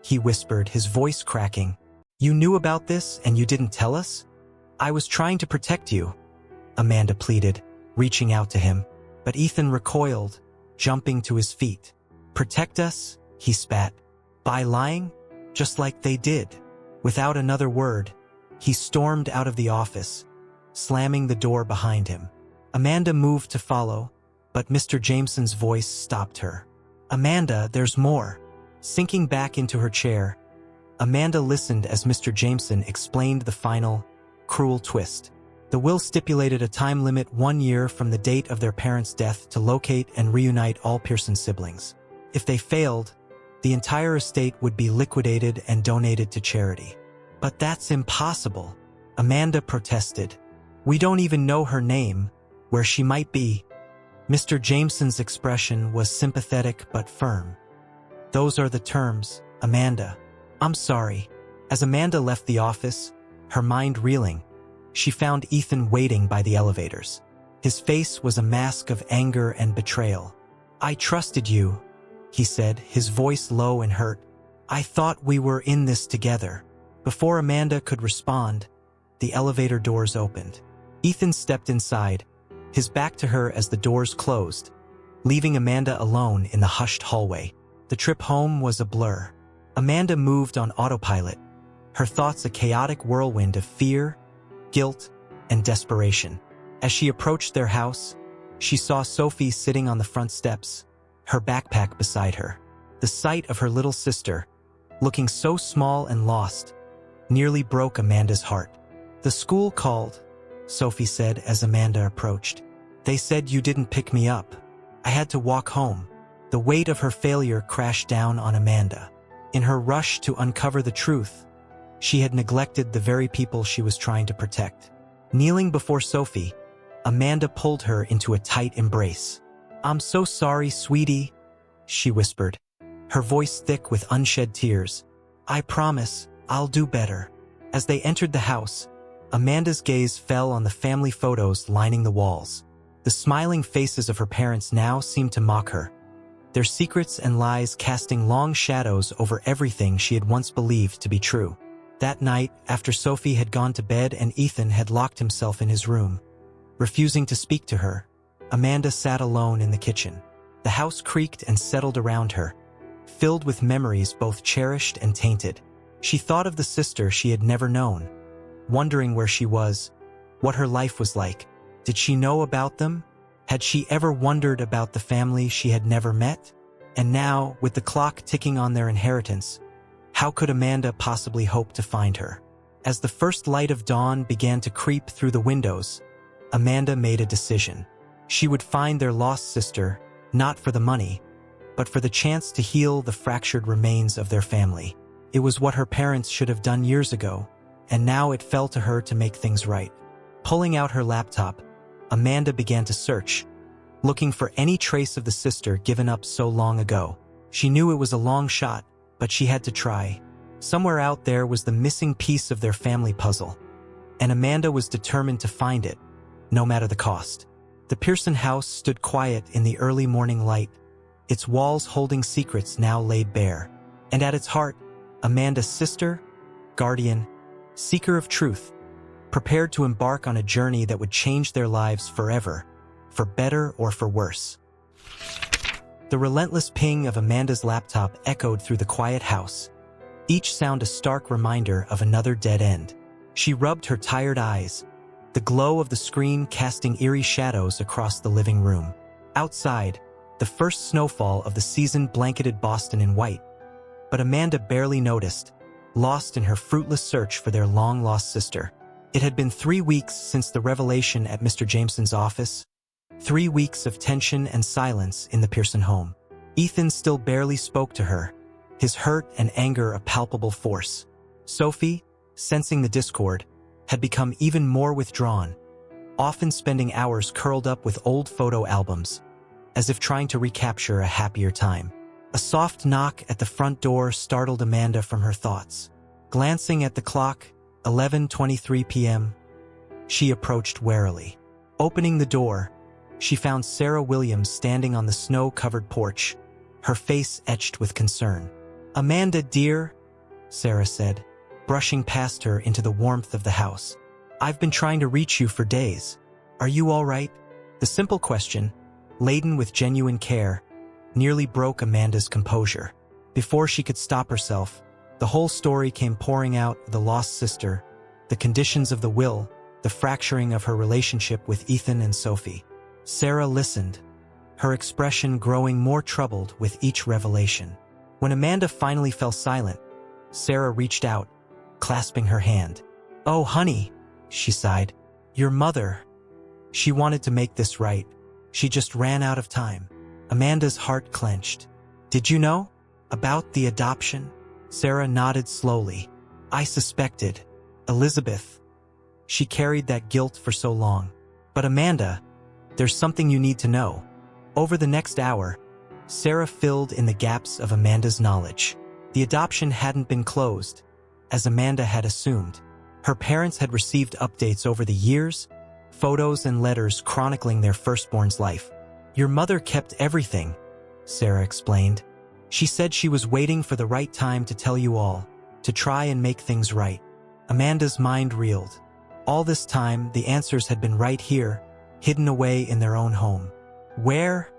S1: he whispered, his voice cracking. "You knew about this and you didn't tell us?" "I was trying to protect you," Amanda pleaded, reaching out to him. But Ethan recoiled, jumping to his feet. "Protect us?" he spat. "By lying? Just like they did." Without another word, he stormed out of the office, slamming the door behind him. Amanda moved to follow, but Mr. Jameson's voice stopped her. "Amanda, there's more." Sinking back into her chair, Amanda listened as Mr. Jameson explained the final, cruel twist. The will stipulated a time limit 1 year from the date of their parents' death to locate and reunite all Pearson siblings. If they failed, the entire estate would be liquidated and donated to charity. "But that's impossible," Amanda protested. "We don't even know her name, where she might be." Mr. Jameson's expression was sympathetic but firm. "Those are the terms, Amanda. I'm sorry." As Amanda left the office, her mind reeling, she found Ethan waiting by the elevators. His face was a mask of anger and betrayal. "I trusted you," he said, his voice low and hurt. "I thought we were in this together." Before Amanda could respond, the elevator doors opened. Ethan stepped inside, his back to her as the doors closed, leaving Amanda alone in the hushed hallway. The trip home was a blur. Amanda moved on autopilot, her thoughts a chaotic whirlwind of fear, guilt, and desperation. As she approached their house, she saw Sophie sitting on the front steps, her backpack beside her. The sight of her little sister, looking so small and lost, nearly broke Amanda's heart. "The school called," Sophie said as Amanda approached. "They said you didn't pick me up. I had to walk home." The weight of her failure crashed down on Amanda. In her rush to uncover the truth, she had neglected the very people she was trying to protect. Kneeling before Sophie, Amanda pulled her into a tight embrace. "I'm so sorry, sweetie," she whispered, her voice thick with unshed tears. "I promise, I'll do better." As they entered the house, Amanda's gaze fell on the family photos lining the walls. The smiling faces of her parents now seemed to mock her, their secrets and lies casting long shadows over everything she had once believed to be true. That night, after Sophie had gone to bed and Ethan had locked himself in his room, refusing to speak to her, Amanda sat alone in the kitchen. The house creaked and settled around her, filled with memories both cherished and tainted. She thought of the sister she had never known, wondering where she was, what her life was like. Did she know about them? Had she ever wondered about the family she had never met? And now, with the clock ticking on their inheritance, how could Amanda possibly hope to find her? As the first light of dawn began to creep through the windows, Amanda made a decision. She would find their lost sister, not for the money, but for the chance to heal the fractured remains of their family. It was what her parents should have done years ago, and now it fell to her to make things right. Pulling out her laptop, Amanda began to search, looking for any trace of the sister given up so long ago. She knew it was a long shot, but she had to try. Somewhere out there was the missing piece of their family puzzle, and Amanda was determined to find it, no matter the cost. The Pearson house stood quiet in the early morning light, its walls holding secrets now laid bare. And at its heart, Amanda's sister, guardian, seeker of truth, prepared to embark on a journey that would change their lives forever, for better or for worse. The relentless ping of Amanda's laptop echoed through the quiet house, each sound a stark reminder of another dead end. She rubbed her tired eyes, the glow of the screen casting eerie shadows across the living room. Outside, the first snowfall of the season blanketed Boston in white, but Amanda barely noticed, lost in her fruitless search for their long-lost sister. It had been 3 weeks since the revelation at Mr. Jameson's office, 3 weeks of tension and silence in the Pearson home. Ethan still barely spoke to her, his hurt and anger a palpable force. Sophie, sensing the discord, had become even more withdrawn, often spending hours curled up with old photo albums, as if trying to recapture a happier time. A soft knock at the front door startled Amanda from her thoughts. Glancing at the clock, 11:23 p.m., she approached warily. Opening the door, she found Sarah Williams standing on the snow-covered porch, her face etched with concern. "Amanda, dear," Sarah said, brushing past her into the warmth of the house. "I've been trying to reach you for days. Are you all right?" The simple question, laden with genuine care, nearly broke Amanda's composure. Before she could stop herself, the whole story came pouring out: the lost sister, the conditions of the will, the fracturing of her relationship with Ethan and Sophie. Sarah listened, her expression growing more troubled with each revelation. When Amanda finally fell silent, Sarah reached out, clasping her hand. "Oh, honey," she sighed. "Your mother. She wanted to make this right. She just ran out of time." Amanda's heart clenched. "Did you know about the adoption?" Sarah nodded slowly. "I suspected. Elizabeth. She carried that guilt for so long. But Amanda, there's something you need to know." Over the next hour, Sarah filled in the gaps of Amanda's knowledge. The adoption hadn't been closed, as Amanda had assumed. Her parents had received updates over the years, photos and letters chronicling their firstborn's life. "Your mother kept everything," Sarah explained. "She said she was waiting for the right time to tell you all, to try and make things right." Amanda's mind reeled. All this time, the answers had been right here, hidden away in their own home. "Where?"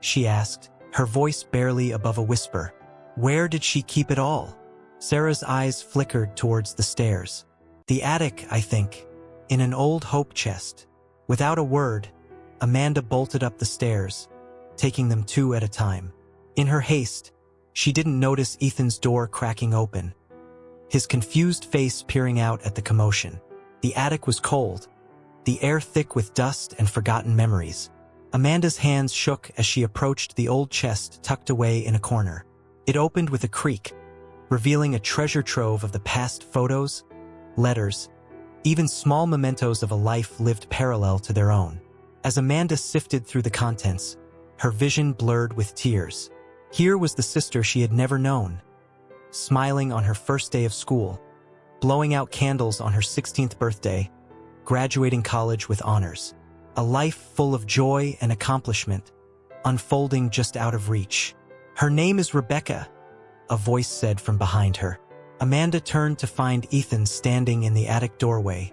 S1: she asked, her voice barely above a whisper. "Where did she keep it all?" Sarah's eyes flickered towards the stairs. "The attic, I think, in an old hope chest." Without a word, Amanda bolted up the stairs, taking them 2 at a time. In her haste, she didn't notice Ethan's door cracking open, his confused face peering out at the commotion. The attic was cold, the air thick with dust and forgotten memories. Amanda's hands shook as she approached the old chest tucked away in a corner. It opened with a creak, revealing a treasure trove of the past photos, letters, even small mementos of a life lived parallel to their own. As Amanda sifted through the contents, her vision blurred with tears. Here was the sister she had never known, smiling on her first day of school, blowing out candles on her 16th birthday, graduating college with honors. A life full of joy and accomplishment, unfolding just out of reach. "Her name is Rebecca," a voice said from behind her. Amanda turned to find Ethan standing in the attic doorway,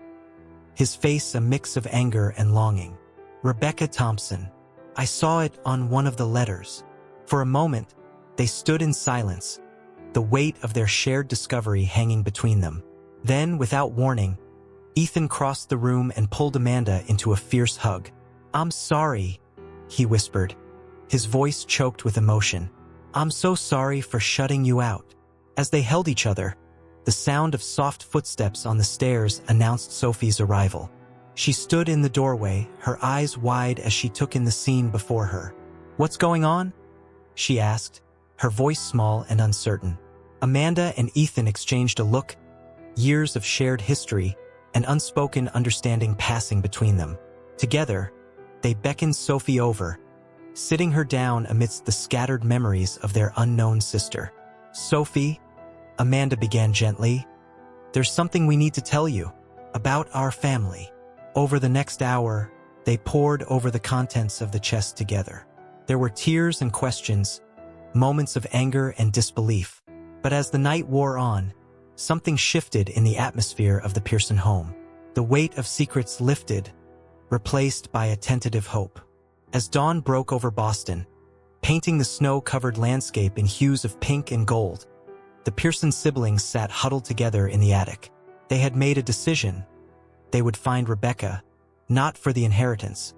S1: his face a mix of anger and longing. "Rebecca Thompson. I saw it on one of the letters." For a moment, they stood in silence, the weight of their shared discovery hanging between them. Then, without warning, Ethan crossed the room and pulled Amanda into a fierce hug. "I'm sorry," he whispered, his voice choked with emotion. "I'm so sorry for shutting you out." As they held each other, The sound of soft footsteps on the stairs announced Sophie's arrival. She stood in the doorway, her eyes wide as she took in the scene before her. "What's going on?" she asked, her voice small and uncertain. Amanda and Ethan exchanged a look, years of shared history and unspoken understanding passing between them. Together, they beckoned Sophie over, sitting her down amidst the scattered memories of their unknown sister. "Sophie," Amanda began gently, "there's something we need to tell you about our family." Over the next hour, they pored over the contents of the chest together. There were tears and questions, moments of anger and disbelief. But as the night wore on, something shifted in the atmosphere of the Pearson home. The weight of secrets lifted, replaced by a tentative hope. As dawn broke over Boston, painting the snow-covered landscape in hues of pink and gold, the Pearson siblings sat huddled together in the attic. They had made a decision. They would find Rebecca, not for the inheritance,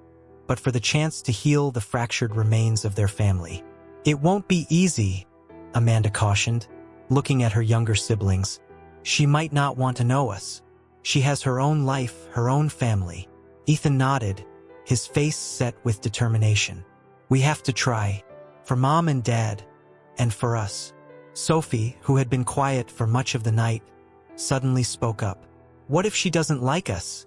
S1: but for the chance to heal the fractured remains of their family. "It won't be easy," Amanda cautioned, looking at her younger siblings. "She might not want to know us. She has her own life, her own family." Ethan nodded, his face set with determination. "We have to try, for Mom and Dad, and for us." Sophie, who had been quiet for much of the night, suddenly spoke up. "What if she doesn't like us?"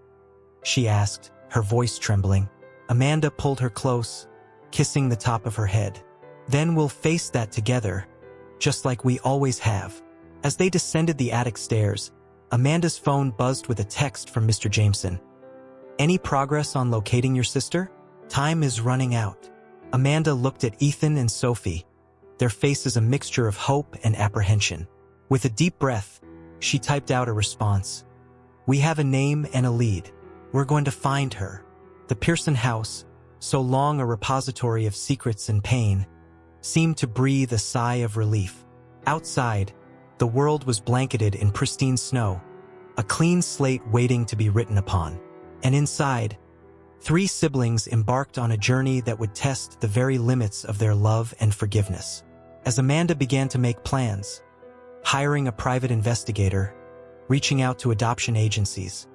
S1: she asked, her voice trembling. Amanda pulled her close, kissing the top of her head. "Then we'll face that together, just like we always have." As they descended the attic stairs, Amanda's phone buzzed with a text from Mr. Jameson. "Any progress on locating your sister? Time is running out." Amanda looked at Ethan and Sophie, their faces a mixture of hope and apprehension. With a deep breath, she typed out a response. "We have a name and a lead. We're going to find her." The Pearson house, so long a repository of secrets and pain, seemed to breathe a sigh of relief. Outside, the world was blanketed in pristine snow, a clean slate waiting to be written upon. And inside, three siblings embarked on a journey that would test the very limits of their love and forgiveness. As Amanda began to make plans, hiring a private investigator, reaching out to adoption agencies,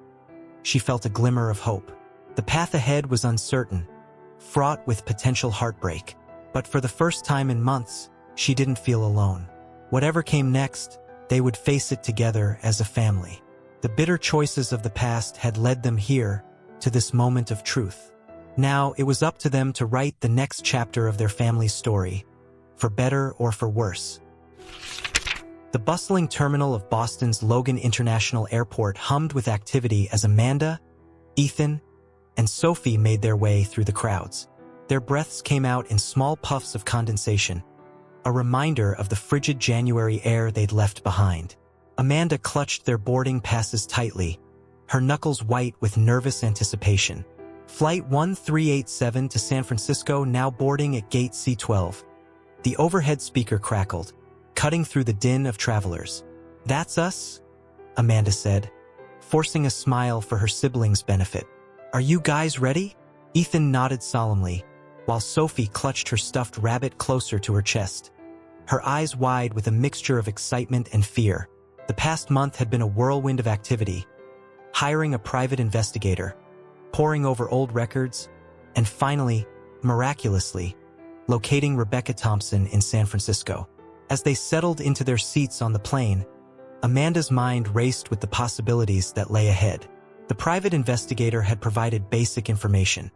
S1: she felt a glimmer of hope. The path ahead was uncertain, fraught with potential heartbreak. But for the first time in months, she didn't feel alone. Whatever came next, they would face it together as a family. The bitter choices of the past had led them here, to this moment of truth. Now it was up to them to write the next chapter of their family's story, for better or for worse. The bustling terminal of Boston's Logan International Airport hummed with activity as Amanda, Ethan, and Sophie made their way through the crowds. Their breaths came out in small puffs of condensation, a reminder of the frigid January air they'd left behind. Amanda clutched their boarding passes tightly, her knuckles white with nervous anticipation. Flight 1387 to San Francisco now boarding at Gate C12. The overhead speaker crackled, cutting through the din of travelers. "That's us?" Amanda said, forcing a smile for her siblings' benefit. "Are you guys ready?" Ethan nodded solemnly, while Sophie clutched her stuffed rabbit closer to her chest, her eyes wide with a mixture of excitement and fear. The past month had been a whirlwind of activity, hiring a private investigator, poring over old records, and finally, miraculously, locating Rebecca Thompson in San Francisco. As they settled into their seats on the plane, Amanda's mind raced with the possibilities that lay ahead. The private investigator had provided basic information.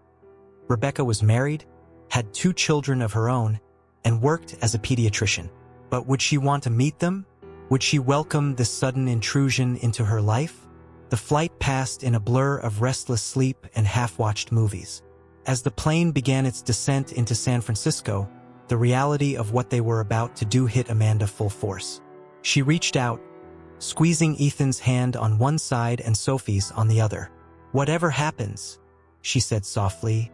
S1: Rebecca was married, had 2 children of her own, and worked as a pediatrician. But would she want to meet them? Would she welcome this sudden intrusion into her life? The flight passed in a blur of restless sleep and half-watched movies. As the plane began its descent into San Francisco, the reality of what they were about to do hit Amanda full force. She reached out, squeezing Ethan's hand on one side and Sophie's on the other. "Whatever happens," she said softly,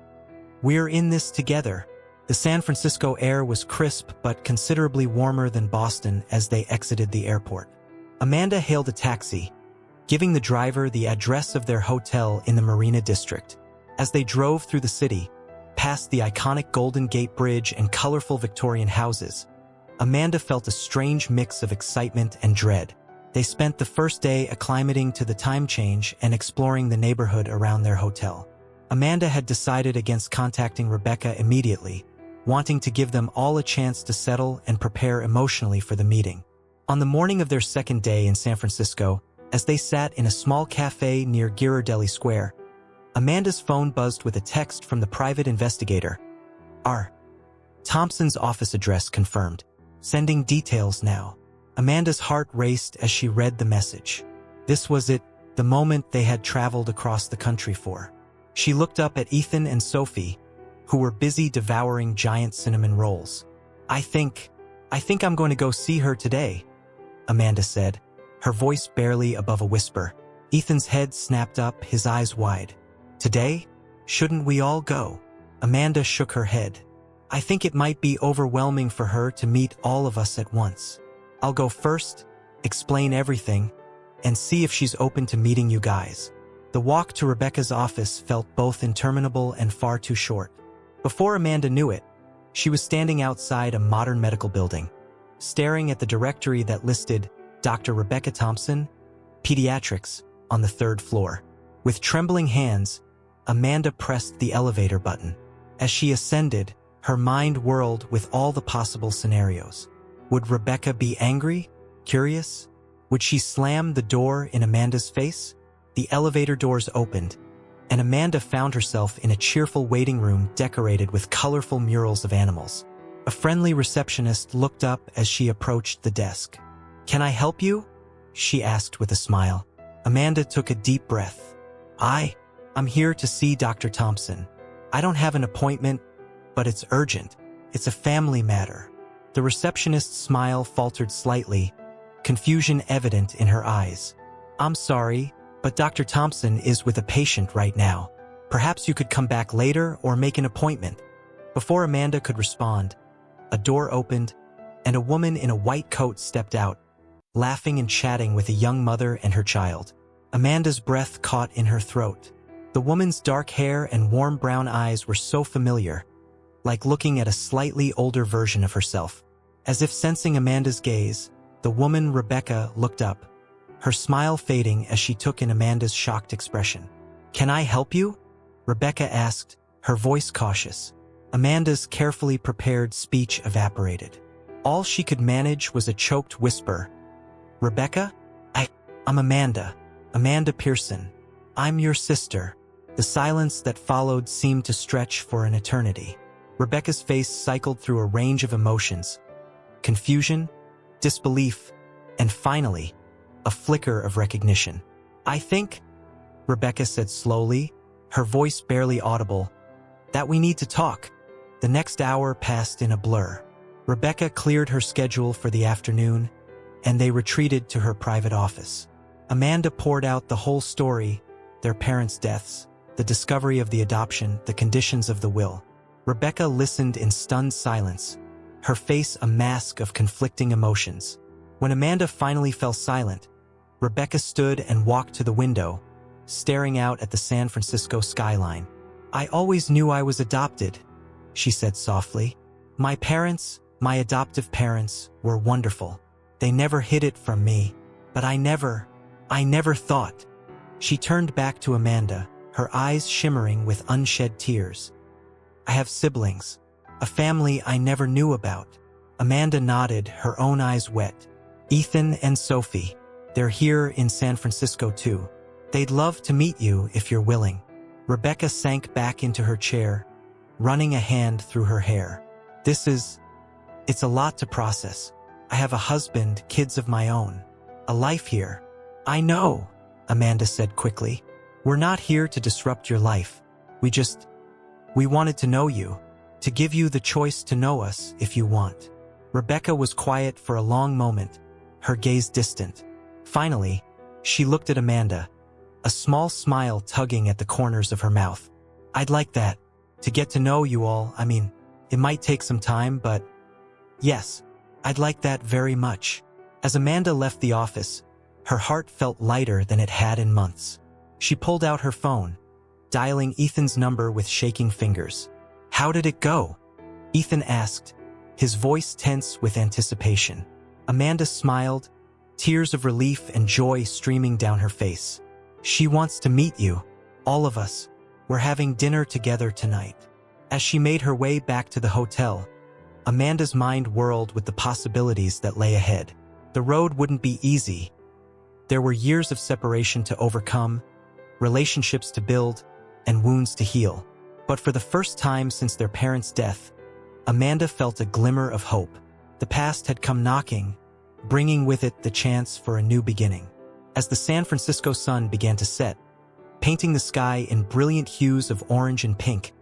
S1: "we're in this together." The San Francisco air was crisp but considerably warmer than Boston as they exited the airport. Amanda hailed a taxi, giving the driver the address of their hotel in the Marina District. As they drove through the city, past the iconic Golden Gate Bridge and colorful Victorian houses, Amanda felt a strange mix of excitement and dread. They spent the first day acclimating to the time change and exploring the neighborhood around their hotel. Amanda had decided against contacting Rebecca immediately, wanting to give them all a chance to settle and prepare emotionally for the meeting. On the morning of their second day in San Francisco, as they sat in a small cafe near Ghirardelli Square, Amanda's phone buzzed with a text from the private investigator. R. Thompson's office address confirmed. Sending details now. Amanda's heart raced as she read the message. This was it, the moment they had traveled across the country for. She looked up at Ethan and Sophie, who were busy devouring giant cinnamon rolls. I think I'm going to go see her today," Amanda said, her voice barely above a whisper. Ethan's head snapped up, his eyes wide. "Today? Shouldn't we all go?" Amanda shook her head. "I think it might be overwhelming for her to meet all of us at once. I'll go first, explain everything, and see if she's open to meeting you guys." The walk to Rebecca's office felt both interminable and far too short. Before Amanda knew it, she was standing outside a modern medical building, staring at the directory that listed Dr. Rebecca Thompson, Pediatrics, on the 3rd floor. With trembling hands, Amanda pressed the elevator button. As she ascended, her mind whirled with all the possible scenarios. Would Rebecca be angry? Curious? Would she slam the door in Amanda's face? The elevator doors opened, and Amanda found herself in a cheerful waiting room decorated with colorful murals of animals. A friendly receptionist looked up as she approached the desk. "Can I help you?" she asked with a smile. Amanda took a deep breath. I'm here to see Dr. Thompson. I don't have an appointment, but it's urgent. It's a family matter." The receptionist's smile faltered slightly, confusion evident in her eyes. "I'm sorry, but Dr. Thompson is with a patient right now. Perhaps you could come back later or make an appointment." Before Amanda could respond, a door opened, and a woman in a white coat stepped out, laughing and chatting with a young mother and her child. Amanda's breath caught in her throat. The woman's dark hair and warm brown eyes were so familiar, like looking at a slightly older version of herself. As if sensing Amanda's gaze, the woman Rebecca looked up, her smile fading as she took in Amanda's shocked expression. "Can I help you?" Rebecca asked, her voice cautious. Amanda's carefully prepared speech evaporated. All she could manage was a choked whisper. "Rebecca? I'm Amanda. Amanda Pearson. I'm your sister." The silence that followed seemed to stretch for an eternity. Rebecca's face cycled through a range of emotions: confusion, disbelief, and finally, a flicker of recognition. "I think," Rebecca said slowly, her voice barely audible, "that we need to talk." The next hour passed in a blur. Rebecca cleared her schedule for the afternoon, and they retreated to her private office. Amanda poured out the whole story: their parents' deaths, the discovery of the adoption, the conditions of the will. Rebecca listened in stunned silence, her face a mask of conflicting emotions. When Amanda finally fell silent, Rebecca stood and walked to the window, staring out at the San Francisco skyline. "I always knew I was adopted," she said softly. "My parents, my adoptive parents, were wonderful. They never hid it from me, but I never thought." She turned back to Amanda, her eyes shimmering with unshed tears. "I have siblings, a family I never knew about." Amanda nodded, her own eyes wet. "Ethan and Sophie. They're here in San Francisco too. They'd love to meet you if you're willing." Rebecca sank back into her chair, running a hand through her hair. It's a lot to process. I have a husband, kids of my own, a life here." "I know," Amanda said quickly. "We're not here to disrupt your life. We wanted to know you, to give you the choice to know us if you want." Rebecca was quiet for a long moment, her gaze distant. Finally, she looked at Amanda, a small smile tugging at the corners of her mouth. "I'd like that, to get to know you all. I mean, it might take some time, but yes, I'd like that very much." As Amanda left the office, her heart felt lighter than it had in months. She pulled out her phone, dialing Ethan's number with shaking fingers. "How did it go?" Ethan asked, his voice tense with anticipation. Amanda smiled. tears of relief and joy streaming down her face. "She wants to meet you. All of us. We're having dinner together tonight." As she made her way back to the hotel, Amanda's mind whirled with the possibilities that lay ahead. The road wouldn't be easy. There were years of separation to overcome, relationships to build, and wounds to heal. But for the first time since their parents' death, Amanda felt a glimmer of hope. The past had come knocking, bringing with it the chance for a new beginning. As the San Francisco sun began to set, painting the sky in brilliant hues of orange and pink,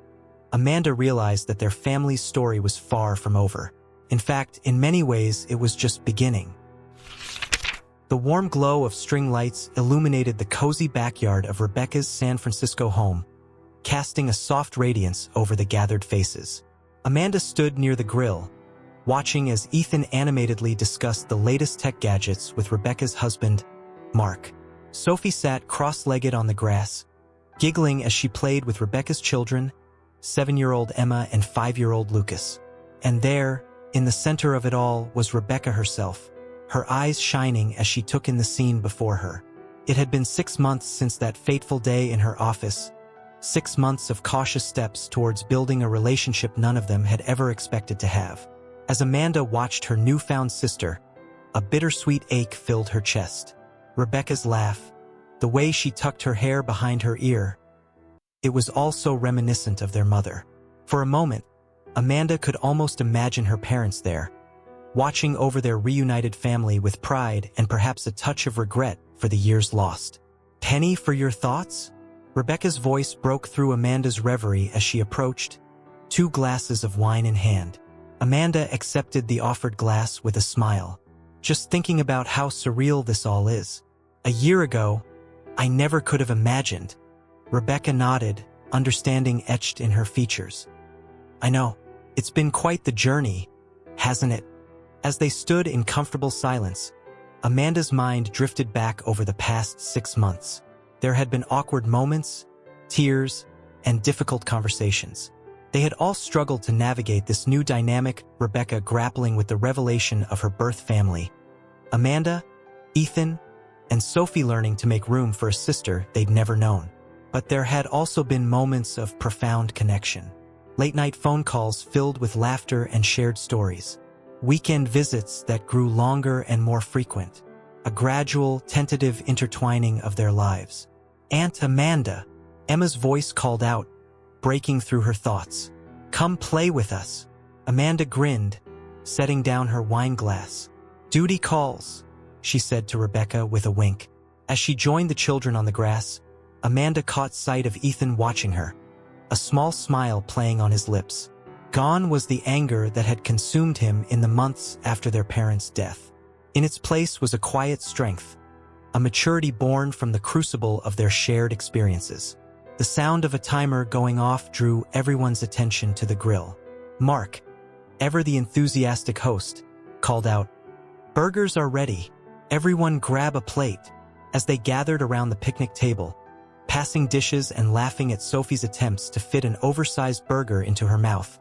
S1: Amanda realized that their family's story was far from over. In fact, in many ways, it was just beginning. The warm glow of string lights illuminated the cozy backyard of Rebecca's San Francisco home, casting a soft radiance over the gathered faces. Amanda stood near the grill, watching as Ethan animatedly discussed the latest tech gadgets with Rebecca's husband, Mark. Sophie sat cross-legged on the grass, giggling as she played with Rebecca's children, 7-year-old Emma and 5-year-old Lucas. And there, in the center of it all, was Rebecca herself, her eyes shining as she took in the scene before her. It had been 6 months since that fateful day in her office, 6 months of cautious steps towards building a relationship none of them had ever expected to have. As Amanda watched her newfound sister, a bittersweet ache filled her chest. Rebecca's laugh, the way she tucked her hair behind her ear, it was all so reminiscent of their mother. For a moment, Amanda could almost imagine her parents there, watching over their reunited family with pride and perhaps a touch of regret for the years lost. "Penny, for your thoughts?" Rebecca's voice broke through Amanda's reverie as she approached, 2 glasses of wine in hand. Amanda accepted the offered glass with a smile. "Just thinking about how surreal this all is. A year ago, I never could have imagined." Rebecca nodded, understanding etched in her features. "I know. It's been quite the journey, hasn't it?" As they stood in comfortable silence, Amanda's mind drifted back over the past 6 months. There had been awkward moments, tears, and difficult conversations. They had all struggled to navigate this new dynamic, Rebecca grappling with the revelation of her birth family, Amanda, Ethan, and Sophie learning to make room for a sister they'd never known. But there had also been moments of profound connection. Late-night phone calls filled with laughter and shared stories. Weekend visits that grew longer and more frequent. A gradual, tentative intertwining of their lives. "Aunt Amanda," Emma's voice called out, breaking through her thoughts. "Come play with us." Amanda grinned, setting down her wine glass. "Duty calls," she said to Rebecca with a wink. As she joined the children on the grass, Amanda caught sight of Ethan watching her, a small smile playing on his lips. Gone was the anger that had consumed him in the months after their parents' death. In its place was a quiet strength, a maturity born from the crucible of their shared experiences. The sound of a timer going off drew everyone's attention to the grill. Mark, ever the enthusiastic host, called out, "Burgers are ready. Everyone grab a plate." As they gathered around the picnic table, passing dishes and laughing at Sophie's attempts to fit an oversized burger into her mouth,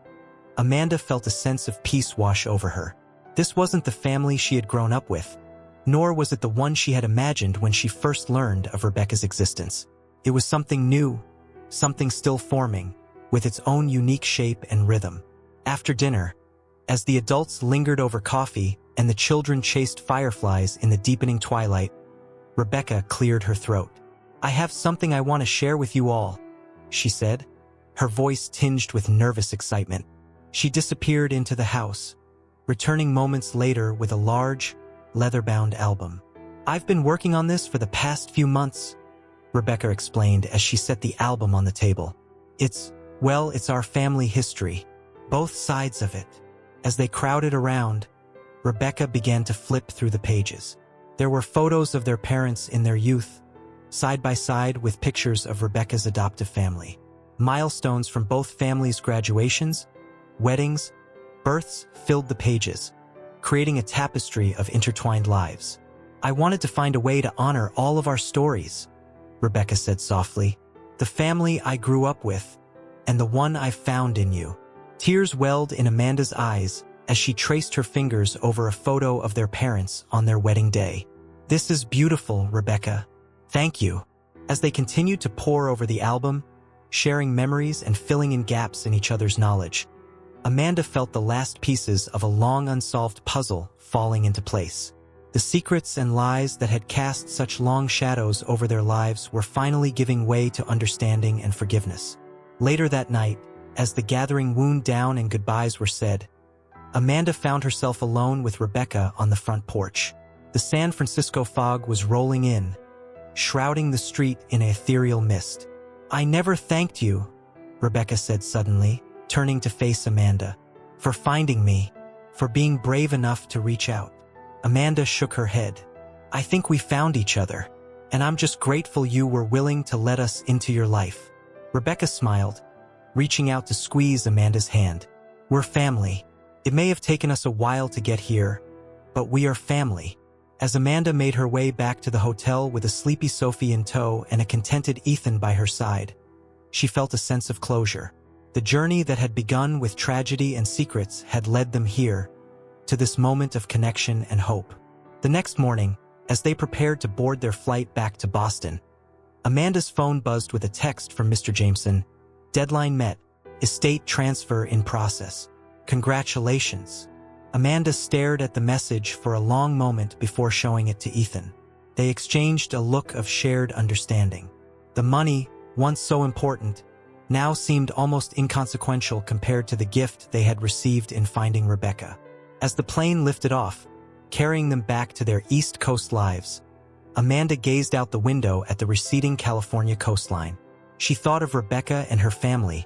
S1: Amanda felt a sense of peace wash over her. This wasn't the family she had grown up with, nor was it the one she had imagined when she first learned of Rebecca's existence. It was something new, something still forming, with its own unique shape and rhythm. After dinner, as the adults lingered over coffee and the children chased fireflies in the deepening twilight, Rebecca cleared her throat. "I have something I want to share with you all," she said, her voice tinged with nervous excitement. She disappeared into the house, returning moments later with a large, leather-bound album. "I've been working on this for the past few months," Rebecca explained as she set the album on the table. It's our family history, both sides of it." As they crowded around, Rebecca began to flip through the pages. There were photos of their parents in their youth, side by side with pictures of Rebecca's adoptive family. Milestones from both families' graduations, weddings, births filled the pages, creating a tapestry of intertwined lives. "I wanted to find a way to honor all of our stories," Rebecca said softly. "The family I grew up with, and the one I found in you." Tears welled in Amanda's eyes as she traced her fingers over a photo of their parents on their wedding day. "This is beautiful, Rebecca. Thank you." As they continued to pore over the album, sharing memories and filling in gaps in each other's knowledge, Amanda felt the last pieces of a long unsolved puzzle falling into place. The secrets and lies that had cast such long shadows over their lives were finally giving way to understanding and forgiveness. Later that night, as the gathering wound down and goodbyes were said, Amanda found herself alone with Rebecca on the front porch. The San Francisco fog was rolling in, shrouding the street in an ethereal mist. "I never thanked you," Rebecca said suddenly, turning to face Amanda, "for finding me, for being brave enough to reach out." Amanda shook her head. "I think we found each other, and I'm just grateful you were willing to let us into your life." Rebecca smiled, reaching out to squeeze Amanda's hand. "We're family. It may have taken us a while to get here, but we are family." As Amanda made her way back to the hotel with a sleepy Sophie in tow and a contented Ethan by her side, she felt a sense of closure. The journey that had begun with tragedy and secrets had led them here, to this moment of connection and hope. The next morning, as they prepared to board their flight back to Boston, Amanda's phone buzzed with a text from Mr. Jameson. "Deadline met. Estate transfer in process. Congratulations." Amanda stared at the message for a long moment before showing it to Ethan. They exchanged a look of shared understanding. The money, once so important, now seemed almost inconsequential compared to the gift they had received in finding Rebecca. As the plane lifted off, carrying them back to their East Coast lives, Amanda gazed out the window at the receding California coastline. She thought of Rebecca and her family,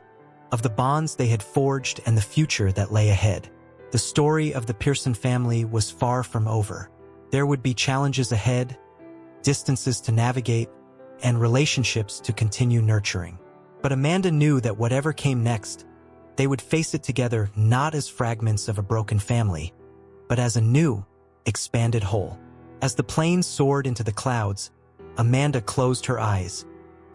S1: of the bonds they had forged and the future that lay ahead. The story of the Pearson family was far from over. There would be challenges ahead, distances to navigate, and relationships to continue nurturing. But Amanda knew that whatever came next, they would face it together not as fragments of a broken family, but as a new, expanded whole. As the plane soared into the clouds, Amanda closed her eyes,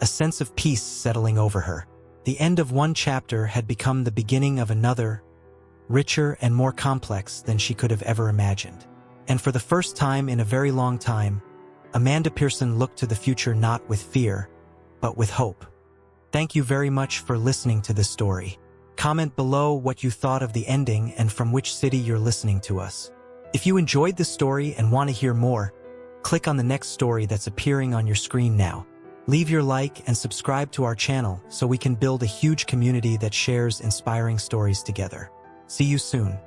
S1: a sense of peace settling over her. The end of one chapter had become the beginning of another, richer and more complex than she could have ever imagined. And for the first time in a very long time, Amanda Pearson looked to the future not with fear, but with hope. Thank you very much for listening to this story. Comment below what you thought of the ending and from which city you're listening to us. If you enjoyed this story and want to hear more, click on the next story that's appearing on your screen now. Leave your like and subscribe to our channel so we can build a huge community that shares inspiring stories together. See you soon.